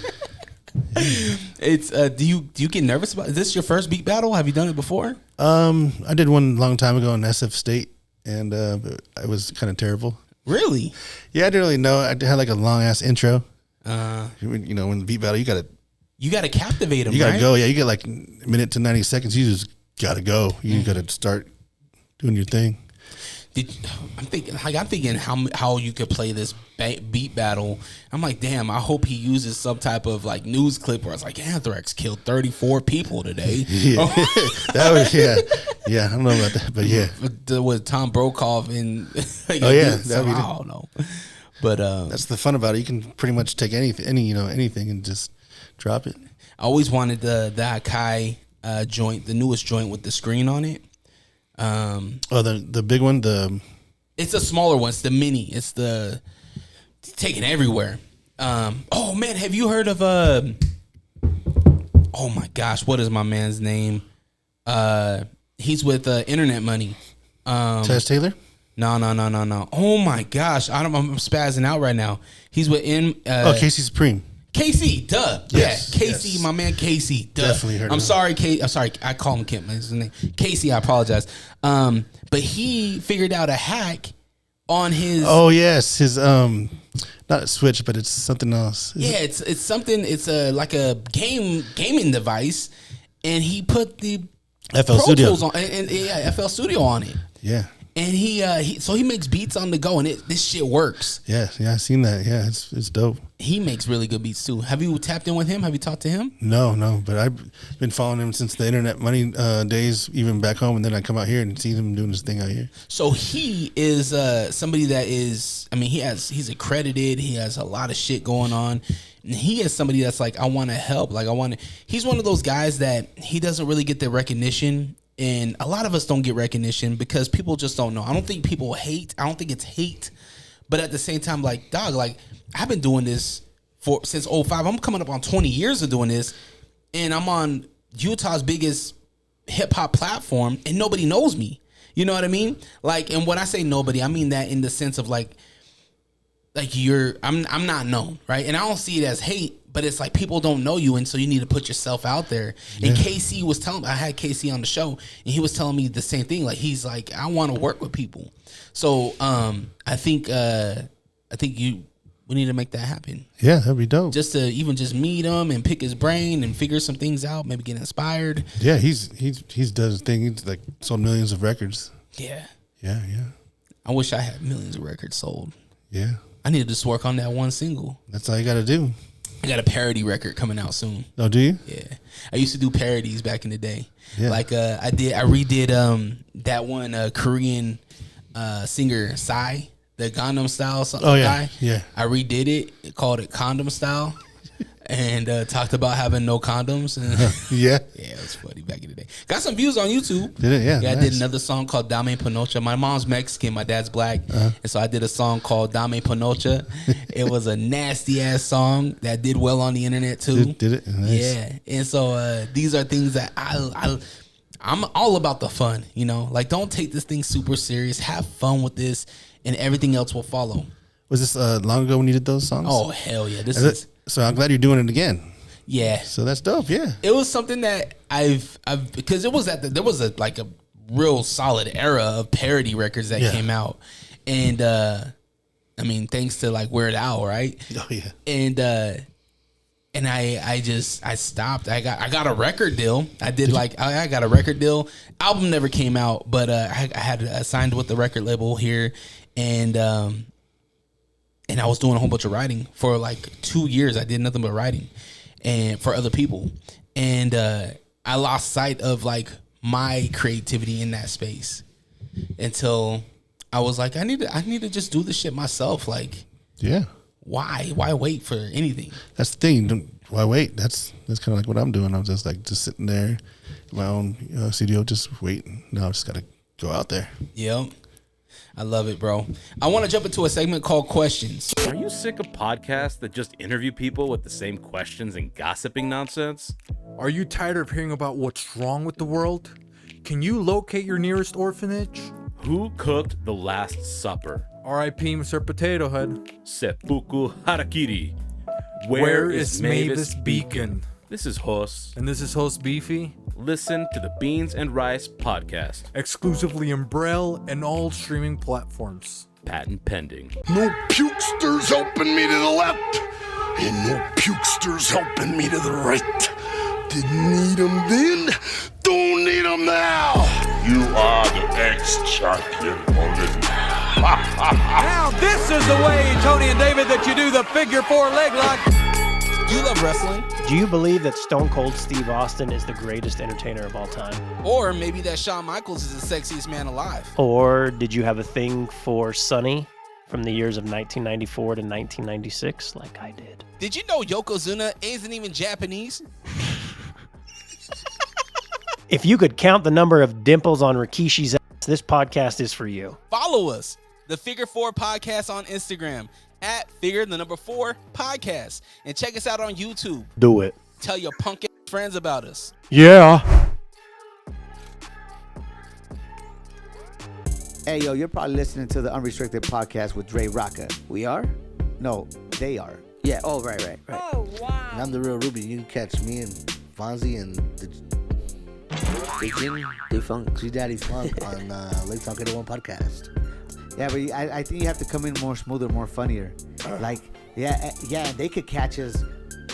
it's do you get nervous about? Is this your first beat battle? Have you done it before? I did one a long time ago in SF State, and it was kind of terrible. Really? Yeah, I didn't really know. I had like a long ass intro. When the beat battle, you gotta captivate them. You gotta go. Yeah, you get like a minute to 90 seconds. You just gotta go. You gotta start doing your thing. I'm thinking how you could play this beat battle. I'm like, damn, I hope he uses some type of like news clip where it's like Anthrax killed 34 people today. Yeah, that was yeah. I don't know about that, but yeah, with Tom Brokaw and I don't know. But that's the fun about it. You can pretty much take anything, anything, and just drop it. I always wanted the Akai joint, the newest joint with the screen on it. The big one, it's a smaller one. It's the mini. It's taken everywhere. Oh man, have you heard of oh my gosh, what is my man's name? He's with Internet Money. Taz Taylor? No. Oh my gosh, I'm spazzing out right now. He's with Casey Supreme. KC, duh. Yes, yeah, KC, my man KC, duh. Definitely heard of him. I'm sorry, I call him Kent. His name. KC, I apologize. But he figured out a hack on his. Oh yes, his not a Switch, but it's something else. It's something. It's like a gaming device, and he put the FL Studio on, and FL Studio on it. Yeah. And he makes beats on the go, and this shit works. Yeah, I seen that. Yeah, it's dope. He makes really good beats too. Have you tapped in with him? Have you talked to him? No, but I've been following him since the internet money days, even back home, and then I come out here and see him doing his thing out here. So he is somebody that is, I mean, he's accredited. He has a lot of shit going on. And he is somebody that's like, I want to help. Like he's one of those guys that he doesn't really get the recognition. And a lot of us don't get recognition because people just don't know. I don't think people hate. I don't think it's hate. But at the same time, like, dog, like, I've been doing this since 05. I'm coming up on 20 years of doing this. And I'm on Utah's biggest hip-hop platform, and nobody knows me. You know what I mean? Like, and when I say nobody, I mean that in the sense of, like I'm not known, right? And I don't see it as hate. But it's like people don't know you, and so you need to put yourself out there. Yeah. And KC was telling me, I had KC on the show, and he was telling me the same thing. Like, he's like, I want to work with people. So I think we need to make that happen. Yeah, that'd be dope. Just to even just meet him and pick his brain and figure some things out, maybe get inspired. Yeah, he's done his thing. He's like sold millions of records. Yeah. I wish I had millions of records sold. Yeah. I need to just work on that one single. That's all you got to do. I got a parody record coming out soon. Oh, do you? Yeah. I used to do parodies back in the day. Yeah. Like I redid that one Korean singer Psy, the Gangnam Style guy. Yeah. I redid it, called it Condom Style. And talked about having no condoms. And Yeah, it was funny back in the day. Got some views on YouTube. Did it? Yeah, Yeah, nice. I did another song called Dame Panocha. My mom's Mexican, my dad's black. And so I did a song called Dame Panocha. It was a nasty ass song that did well on the internet too. Did it? Nice. Yeah. And so these are things that I'm all about the fun, you know? Like, don't take this thing super serious. Have fun with this, and everything else will follow. Was this long ago when you did those songs? Oh, hell yeah. So I'm glad you're doing it again. Yeah. So that's dope. Yeah. It was something that I've because it was there was a real solid era of parody records that came out. And I mean, thanks to like Weird Al, right? Oh yeah. And I stopped. I got a record deal. I got a record deal. Album never came out, but I had signed with the record label here, and I was doing a whole bunch of writing for like 2 years. I did nothing but writing, and for other people, and I lost sight of like my creativity in that space until I was like, I need to just do this shit myself. Like, yeah. Why wait for anything? That's the thing. Why wait? That's kind of like what I'm doing. I'm just sitting there in my own studio, just waiting. Now I just gotta go out there. Yep. I love it, bro. I want to jump into a segment called Questions. Are you sick of podcasts that just interview people with the same questions and gossiping nonsense? Are you tired of hearing about what's wrong with the world? Can you locate your nearest orphanage? Who cooked the Last Supper? R.I.P. Mr. Potato Head. Seppuku Harakiri. Where is Mavis Beacon? This is Hos. And this is host Beefy. Listen to the Beans and Rice podcast. Exclusively in Braille and all streaming platforms. Patent pending. No pukesters helping me to the left, and no pukesters helping me to the right. Didn't need 'em then, don't need 'em now. You are the ex-champion only. Now this is the way, Tony and David, that you do the figure four leg lock. Do you love wrestling? Do you believe that Stone Cold Steve Austin is the greatest entertainer of all time? Or maybe that Shawn Michaels is the sexiest man alive? Or did you have a thing for Sonny from the years of 1994 to 1996 like I did? Did you know Yokozuna isn't even Japanese? If you could count the number of dimples on Rikishi's ass, this podcast is for you. Follow us, the Figure 4 Podcast on Instagram, at Figure4 Podcast. And check us out on YouTube. Do it. Tell your punk ass friends about us. Yeah. Hey, yo, you're probably listening to the Unrestricted Podcast with Dre Rocca. We are? No, they are. Yeah, oh, right. Oh, wow. And I'm the real Ruby. You can catch me and Fonzie and the Jim Defunk, G Daddy Funk on Lake Talk 801 podcast. Yeah, but I think you have to come in more smoother, more funnier. Like, yeah, they could catch us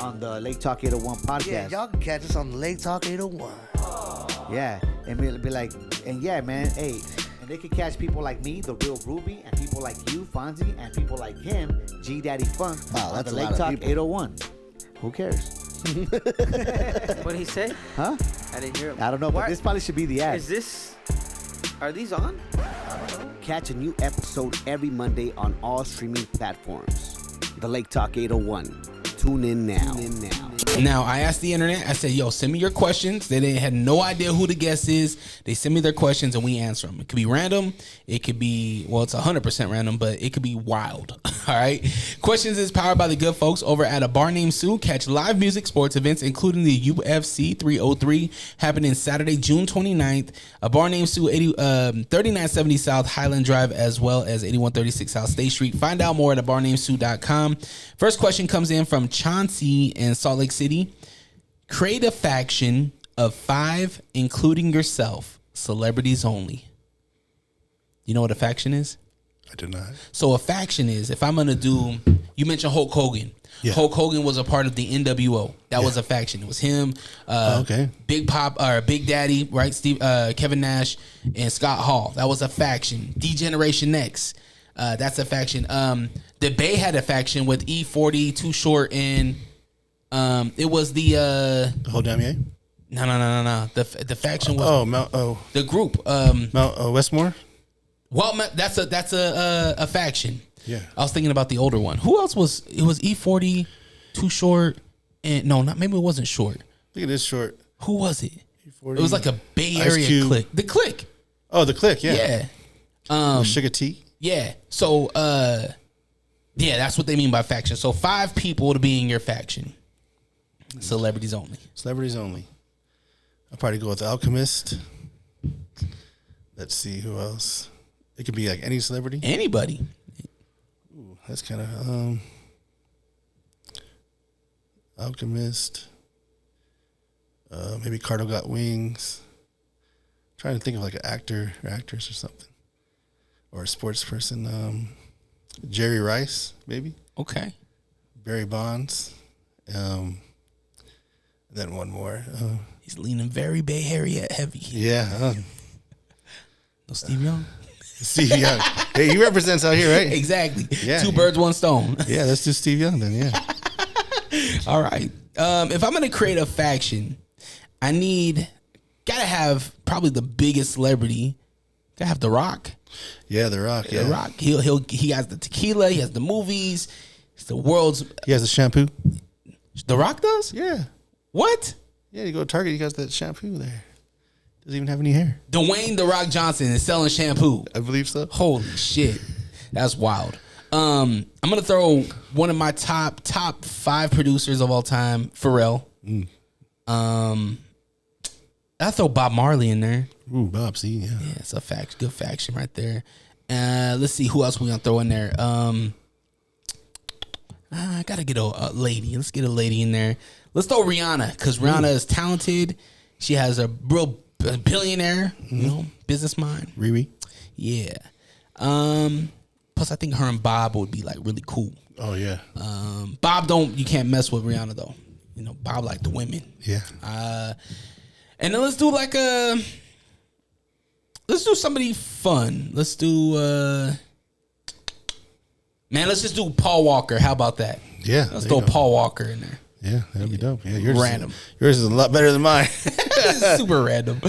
on the Lake Talk 801 podcast. Yeah, y'all can catch us on Lake Talk 801. Yeah, and be like, and yeah, man, hey, And they could catch people like me, the real Ruby, and people like you, Fonzie, and people like him, G Daddy Funk, Wow, on that's the a lot Lake of Talk people. 801. Who cares? What did he say? Huh? I didn't hear him. I don't know, but Why- this probably should be the ad. Is this? Are these on? Catch a new episode every Monday on all streaming platforms. The Lake Talk 801. Tune in now. Now, I asked the internet, I said, yo, send me your questions. They had no idea who the guest is. They send me their questions and we answer them. It could be random. It could be, well, it's 100% random, but it could be wild. All right. Questions is powered by the good folks over at A Bar Named Sue. Catch live music, sports events, including the UFC 303, happening Saturday, June 29th. A Bar Named Sue, 3970 South Highland Drive, as well as 8136 South State Street. Find out more at abarnamedSue.com. First question comes in from Chauncey in Salt Lake City. Create a faction of 5, including yourself, celebrities only. You know what a faction is? I do not. So a faction is, if I'm going to do, you mentioned Hulk Hogan. Yeah. Hulk Hogan was a part of the NWO. That was a faction. It was him, okay. Big Pop, or Big Daddy, right? Kevin Nash, and Scott Hall. That was a faction. D-Generation X. That's a faction. The Bay had a faction with E40, Too Short, and it was the whole Damier? No. The faction was the group. Mount Westmore. Well, that's a faction. Yeah, I was thinking about the older one. Who else was? It was E40, Too Short, and no, not maybe it wasn't Short. I think it is Short. Who was it? E40. It was like a Bay Ice Area Cube. clique. The clique. Oh, the Click. Yeah. Yeah. With Sugar T. Yeah. So, yeah, that's what they mean by faction. So 5 people to be in your faction. Celebrities only. Celebrities only. I'll probably go with Alchemist. Let's see who else. It could be like any celebrity. Anybody. Ooh, that's kind of Alchemist. Maybe Cardo Got Wings. Trying to think of like an actor or actress or something, or a sports person. Jerry Rice, maybe. Okay. Barry Bonds. Then one more. He's leaning very Bay Area heavy. Yeah. No Steve Young. Steve Young. Hey, he represents out here, right? Exactly. Yeah. 2 birds, 1 stone. Yeah, let's do Steve Young then. Yeah. All right. If I'm gonna create a faction, I gotta have probably the biggest celebrity. Gotta have The Rock. Yeah, The Rock. Yeah, The Rock. He has the tequila. He has the movies. He's the world's. He has the shampoo. The Rock does? Yeah. What? Yeah, you go to Target, he got that shampoo there. Doesn't even have any hair. Dwayne The Rock Johnson is selling shampoo. I believe so. Holy shit. That's wild. I'm gonna throw one of my top 5 producers of all time, Pharrell. I'll throw Bob Marley in there. Ooh, Bob, see, yeah. Yeah, it's a good faction right there. Let's see who else we gonna throw in there. I gotta get a lady. Let's get a lady in there. Let's throw Rihanna, because Rihanna is talented. She has a real billionaire, business mind. Riri. Yeah. Plus, I think her and Bob would be like really cool. Oh yeah. Bob you can't mess with Rihanna though. Bob like the women. Yeah. And then let's do somebody fun. Let's do let's just do Paul Walker. How about that? Yeah. Let's throw Paul Walker in there. Yeah, that'd be dope. Yeah, yours Random. Yours is a lot better than mine. Super random.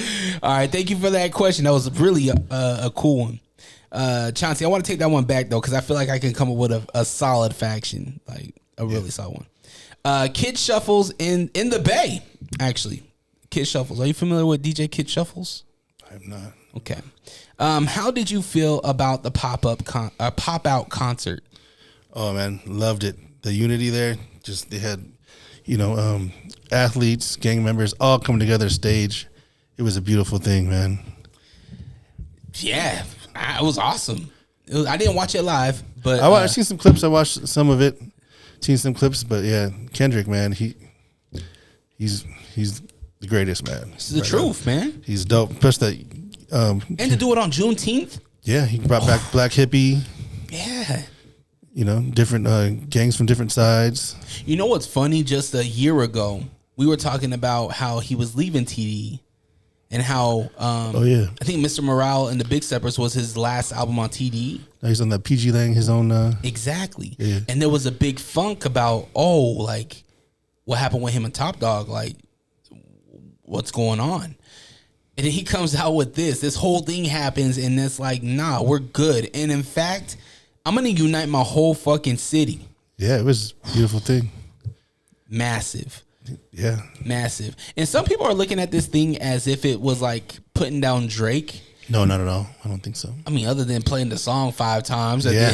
All right, thank you for that question. That was really a cool one. Chauncey, I want to take that one back though, because I feel like I can come up with a solid faction, like a really solid one. Kid Shuffles in the Bay, actually. Kid Shuffles. Are you familiar with DJ Kid Shuffles? I'm not. Okay. How did you feel about the pop-out concert? Oh man, loved it. The unity there. Just they had, athletes, gang members all come together stage. It was a beautiful thing, man. Yeah, it was awesome. I didn't watch it live, but I've seen some clips. I watched some of it. Seen some clips, but yeah, Kendrick, man, he's the greatest, man. It's the truth, man. He's dope. Plus that, and to do it on Juneteenth. Yeah, he brought back Black Hippie. Yeah. Different gangs from different sides. You know what's funny? Just a year ago, we were talking about how he was leaving TD, and how yeah, I think Mr. Morale and the Big Steppers was his last album on TD. He's on that PG Lang, his own. Exactly. Yeah. And there was a big funk about like what happened with him and Top Dog, like what's going on. And then he comes out with this whole thing happens, and it's like, nah, we're good. And in fact, I'm gonna unite my whole fucking city. Yeah, it was a beautiful thing. Massive. Yeah. Massive. And some people are looking at this thing as if it was like putting down Drake. No, not at all. I don't think so. I mean, other than playing the song 5 times. Yeah.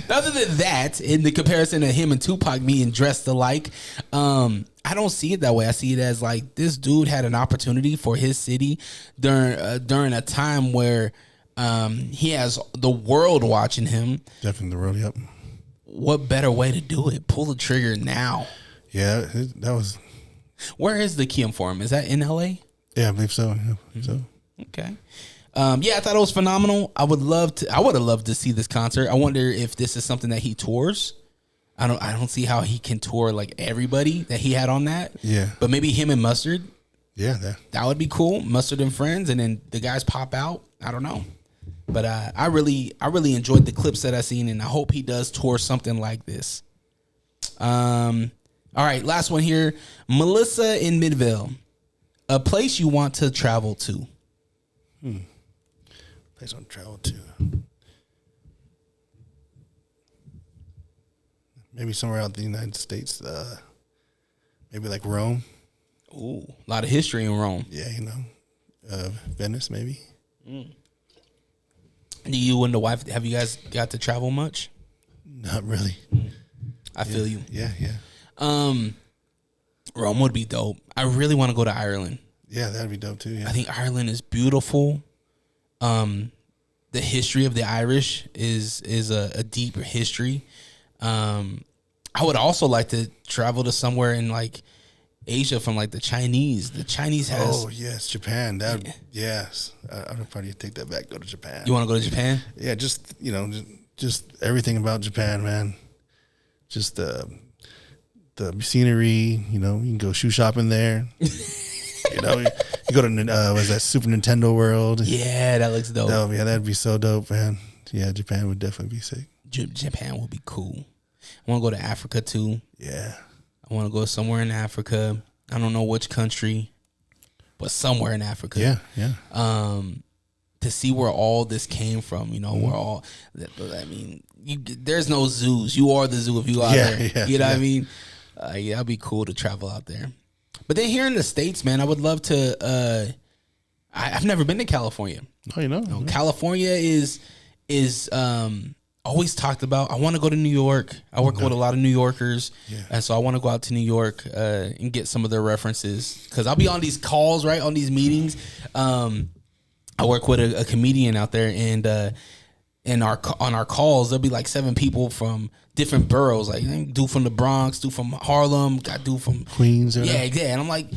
Other than that, in the comparison of him and Tupac being dressed alike, I don't see it that way. I see it as like this dude had an opportunity for his city during a time where he has the world watching him. Definitely the world, yep. What better way to do it? Pull the trigger now. Yeah, that was. Where is the Kiem Forum? Is that in LA? Yeah, I believe so. Yeah, so. Okay. Yeah, I thought it was phenomenal. I would have loved to see this concert. I wonder if this is something that he tours. I don't see how he can tour like everybody that he had on that. Yeah. But maybe him and Mustard. Yeah, that would be cool. Mustard and friends, and then the guys pop out. I don't know. But I really enjoyed the clips that I seen, and I hope he does tour something like this. All right, last one here. Melissa in Midvale. A place you want to travel to. Place I want to travel to. Maybe somewhere out in the United States. Maybe like Rome. Ooh, a lot of history in Rome. Yeah, Venice maybe. Do you and the wife, have you guys got to travel much? Not really. I feel you. Yeah. Rome would be dope. I really want to go to Ireland. Yeah, that'd be dope too. Yeah. I think Ireland is beautiful. The history of the Irish is a deep history. I would also like to travel to somewhere in like Asia from like the Chinese. The Chinese has. Oh yes, Japan. Yes. I would probably take that back. Go to Japan. You want to go to Japan? Yeah, just just everything about Japan, man. Just the scenery. You can go shoe shopping there. You go to was that Super Nintendo World? Yeah, that looks dope. That'd be so dope, man. Yeah, Japan would definitely be sick. Japan would be cool. I want to go to Africa too. Yeah. I want to go somewhere in Africa. I don't know which country, but somewhere in Africa. Yeah. To see where all this came from, where all. I mean, there's no zoos. You are the zoo if you out there. Yeah, you know what I mean? Yeah, it'd be cool to travel out there. But then here in the States, man, I would love to. I've never been to California. Oh, California is always talked about. I want to go to New York. I work with a lot of New Yorkers, and so I want to go out to New York and get some of their references because I'll be on these calls, right, on these meetings. I work with a comedian out there, and on our calls there'll be like 7 people from different boroughs, like dude from the Bronx, dude from Harlem, got dude from Queens. Yeah. And I'm like,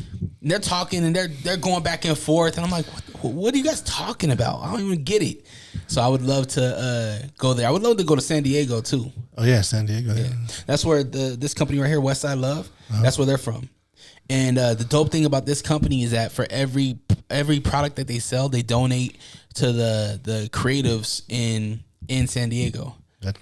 they're talking and they're going back and forth, and I'm like, what are you guys talking about? I don't even get it. So I would love to go there. I would love to go to San Diego too. Oh yeah, San Diego. Yeah. That's where this company right here, Westside Love, that's where they're from. And the dope thing about this company is that for every product that they sell, they donate to the creatives in San Diego.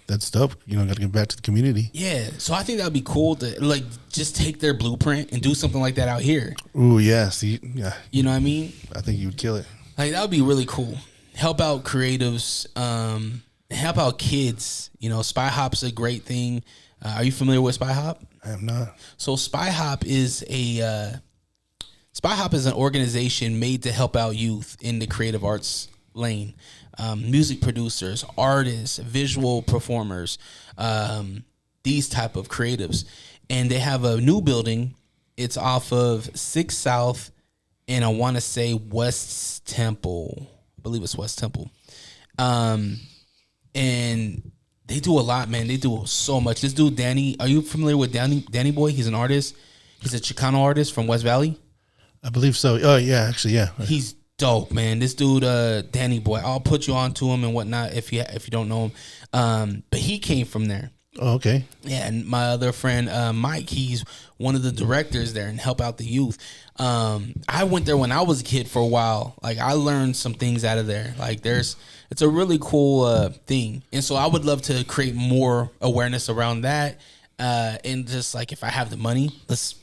That's dope. Got to give back to the community. Yeah, so I think that would be cool to like just take their blueprint and do something like that out here. Ooh, yeah. See, yeah. You know what I mean? I think you would kill it. Like that would be really cool. Help out creatives. Help out kids. Spy Hop's a great thing. Are you familiar with Spy Hop? I am not. So Spy Hop is an organization made to help out youth in the creative arts lane. Music producers, artists, visual performers, these type of creatives. And they have a new building. It's off of 6th South and I want to say West Temple. I believe it's West Temple. And they do a lot, man. They do so much. This dude, Danny, are you familiar with Danny Boy? He's an artist. He's a Chicano artist from West Valley. I believe so. Oh, yeah, actually, yeah. He's dope, man. This dude, Danny Boy, I'll put you on to him and whatnot if you don't know him. But he came from there. Oh, okay. Yeah, and my other friend Mike, he's one of the directors there and help out the youth. I went there when I was a kid for a while. Like I learned some things out of there. Like it's a really cool thing, and so I would love to create more awareness around that. And just like if I have the money, let's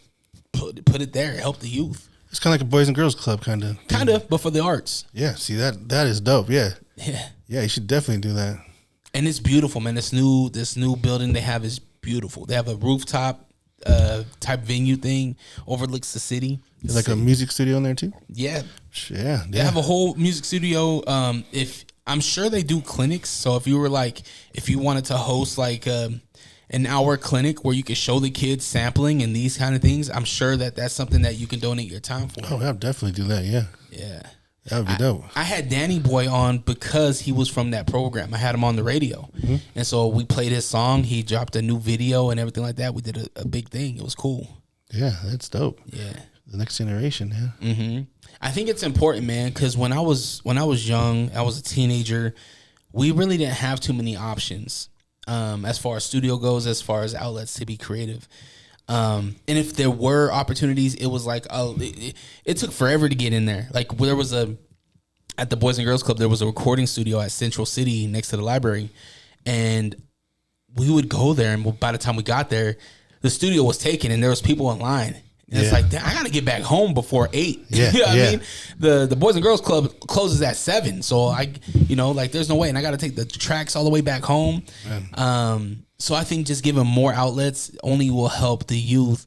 put it there, help the youth. It's kind of like a Boys and Girls Club kind of, but for the arts. Yeah, see that is dope. Yeah, you should definitely do that. And it's beautiful, man. This new building they have is beautiful. They have a rooftop type venue thing, overlooks the city. There's like a music studio in there too. Yeah, yeah. They have a whole music studio. If I'm sure they do clinics, so if you wanted to host like an hour clinic where you could show the kids sampling and these kind of things, I'm sure that's something that you can donate your time for. Oh, I'll definitely do that. Yeah. That would be dope. I had Danny Boy on because he was from that program. I had him on the radio. Mm-hmm. And so we played his song. He dropped a new video and everything like that. We did a big thing. It was cool. Yeah, that's dope. Yeah. The next generation, yeah. Mm-hmm. I think it's important, man, because when I was young, I was a teenager, we really didn't have too many options as far as studio goes, as far as outlets to be creative. And if there were opportunities, it was like it took forever to get in there. Like there was at the Boys and Girls Club, there was a recording studio at Central City next to the library, and we would go there. And by the time we got there, the studio was taken, and there was people in line. And it's like, I got to get back home before 8. Yeah, you know what I mean? The Boys and Girls Club closes at 7, so there's no way, and I got to take the tracks all the way back home. So I think just giving more outlets only will help the youth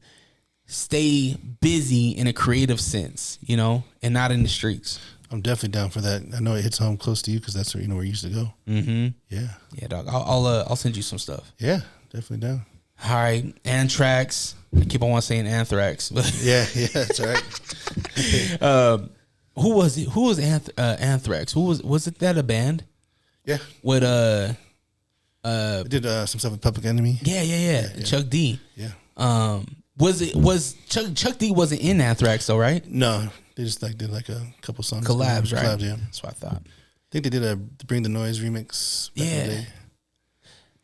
stay busy in a creative sense, and not in the streets. I'm definitely down for that. I know it hits home close to you because that's where where you used to go. Mm-hmm. Yeah, dog. I'll send you some stuff. Yeah, definitely down. All right, Antrax. I keep on saying Anthrax, but yeah, that's all right. Who was it? Who was Anthrax? Was it that a band? Yeah. With they did some stuff with Public Enemy. Yeah. Chuck D. Yeah. Was Chuck D wasn't in Anthrax though, right? No, they just did a couple songs. Collabs, right? Collabs, yeah. That's what I thought. I think they did a Bring the Noise remix. Back in the day.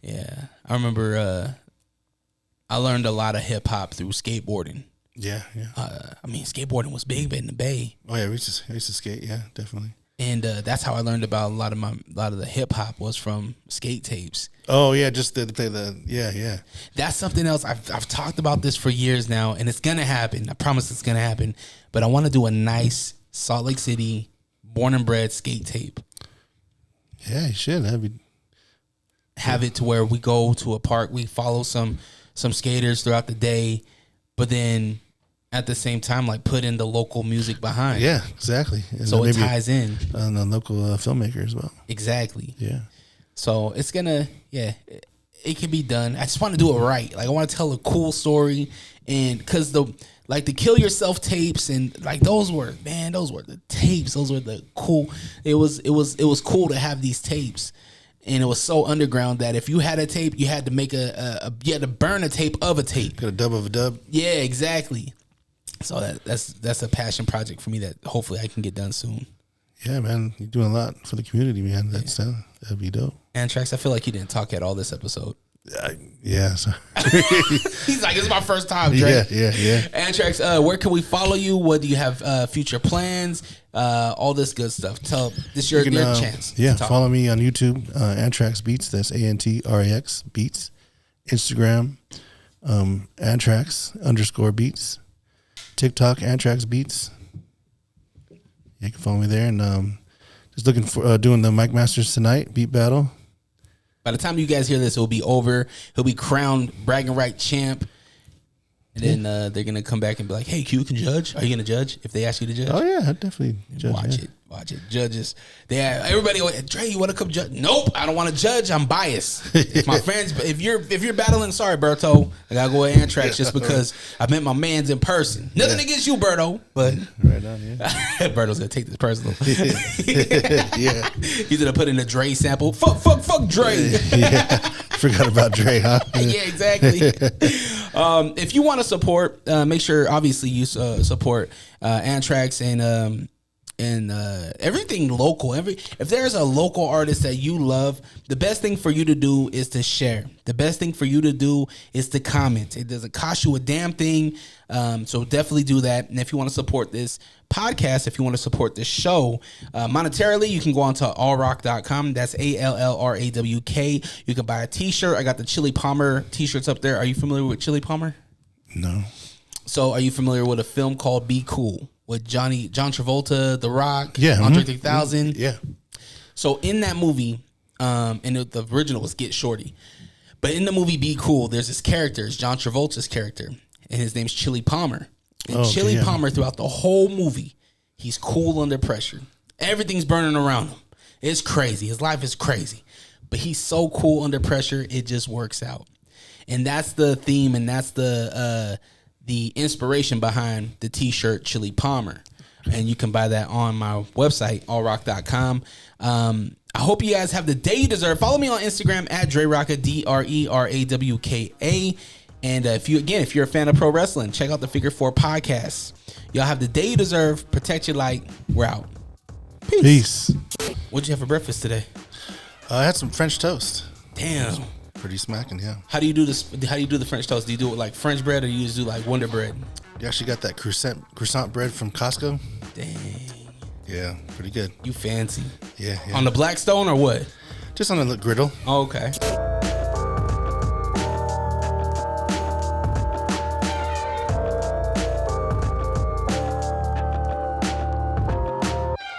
Yeah. I remember. I learned a lot of hip hop through skateboarding. Yeah. Skateboarding was big in the Bay. Oh yeah, I used to skate. Yeah, definitely. And that's how I learned about a lot of the hip hop was from skate tapes. Oh yeah, just to play the. That's something else. I've talked about this for years now, and it's gonna happen. I promise it's gonna happen. But I want to do a nice Salt Lake City, born and bred skate tape. Yeah, you should. Have it to where we go to a park, we follow some skaters throughout the day, but then at the same time, like put in the local music behind. Yeah, exactly. And so it ties in. And the local filmmaker as well. Exactly. Yeah. So it's gonna, it can be done. I just want to do it right. Like I want to tell a cool story, and because the Kill Yourself tapes and like those were the tapes. Those were the cool. It was cool to have these tapes. And it was so underground that if you had a tape, you had to make you had to burn a tape of a tape. Got a dub of a dub. Yeah, exactly. So that's a passion project for me that hopefully I can get done soon. Yeah, man, you're doing a lot for the community, man. That'd be dope. Antrax, I feel like you didn't talk at all this episode. Yeah. So. He's like, it's my first time, Drake. Yeah. Antrax, where can we follow you? What do you have future plans? All this good stuff. This your chance. Yeah, follow me on YouTube, Antrax Beats. That's Antrax Beats. Instagram, Antrax_Beats. TikTok, Antrax Beats. You can follow me there, and just looking for doing the Mic Masters tonight, beat battle. By the time you guys hear this, it'll be over. He'll be crowned bragging right champ. And then they're going to come back and be like, hey, Q, can judge? Are you going to judge if they ask you to judge? Oh, yeah, I'd definitely judge. Watch it. Judges. Everybody, Dre, you want to come judge? Nope, I don't want to judge. I'm biased. If my friends, if you're battling, sorry, Berto, I got to go with Antrax just because I met my mans in person. Nothing against you, Berto, but right on, yeah. Berto's going to take this personal. Yeah. He's going to put in a Dre sample. Fuck Dre. Yeah. Forgot about Dre, huh? Yeah, exactly. If you want to support, make sure obviously you support Antrax and and everything local. If there's a local artist that you love, the best thing for you to do is to share. The best thing for you to do is to comment. It doesn't cost you a damn thing. So definitely do that. And if you want to support this podcast, if you want to support this show monetarily, you can go on to allrock.com. That's ALLRAWK. You can buy a t-shirt. I got the Chili Palmer t-shirts up there. Are you familiar with Chili Palmer? No. So are you familiar with a film called Be Cool with John Travolta, The Rock, Yeah. Andre 3000? Yeah. So in that movie, and the original was Get Shorty, but in the movie Be Cool, there's this character, it's John Travolta's character, and his name's Chili Palmer. And Chili Palmer, throughout the whole movie, he's cool under pressure. Everything's burning around him. It's crazy. His life is crazy, but he's so cool under pressure, it just works out. And that's the theme, and that's the inspiration behind the t-shirt Chili Palmer. And you can buy that on my website, allrock.com. I hope you guys have the day you deserve. Follow me on Instagram at DreRocka, DRERAWKA. And if you're a fan of pro wrestling, check out the Figure 4 podcast. Y'all have the day you deserve. Protect your light. We're out. Peace. What'd you have for breakfast today? I had some French toast. Damn. Pretty smacking, yeah. How do you do this? How do you do the French toast? Do you do it like French bread, or you just do like Wonder Bread? You actually got that croissant bread from Costco? Dang. Yeah, pretty good. You fancy. Yeah. On the Blackstone or what? Just on the griddle. Oh, okay.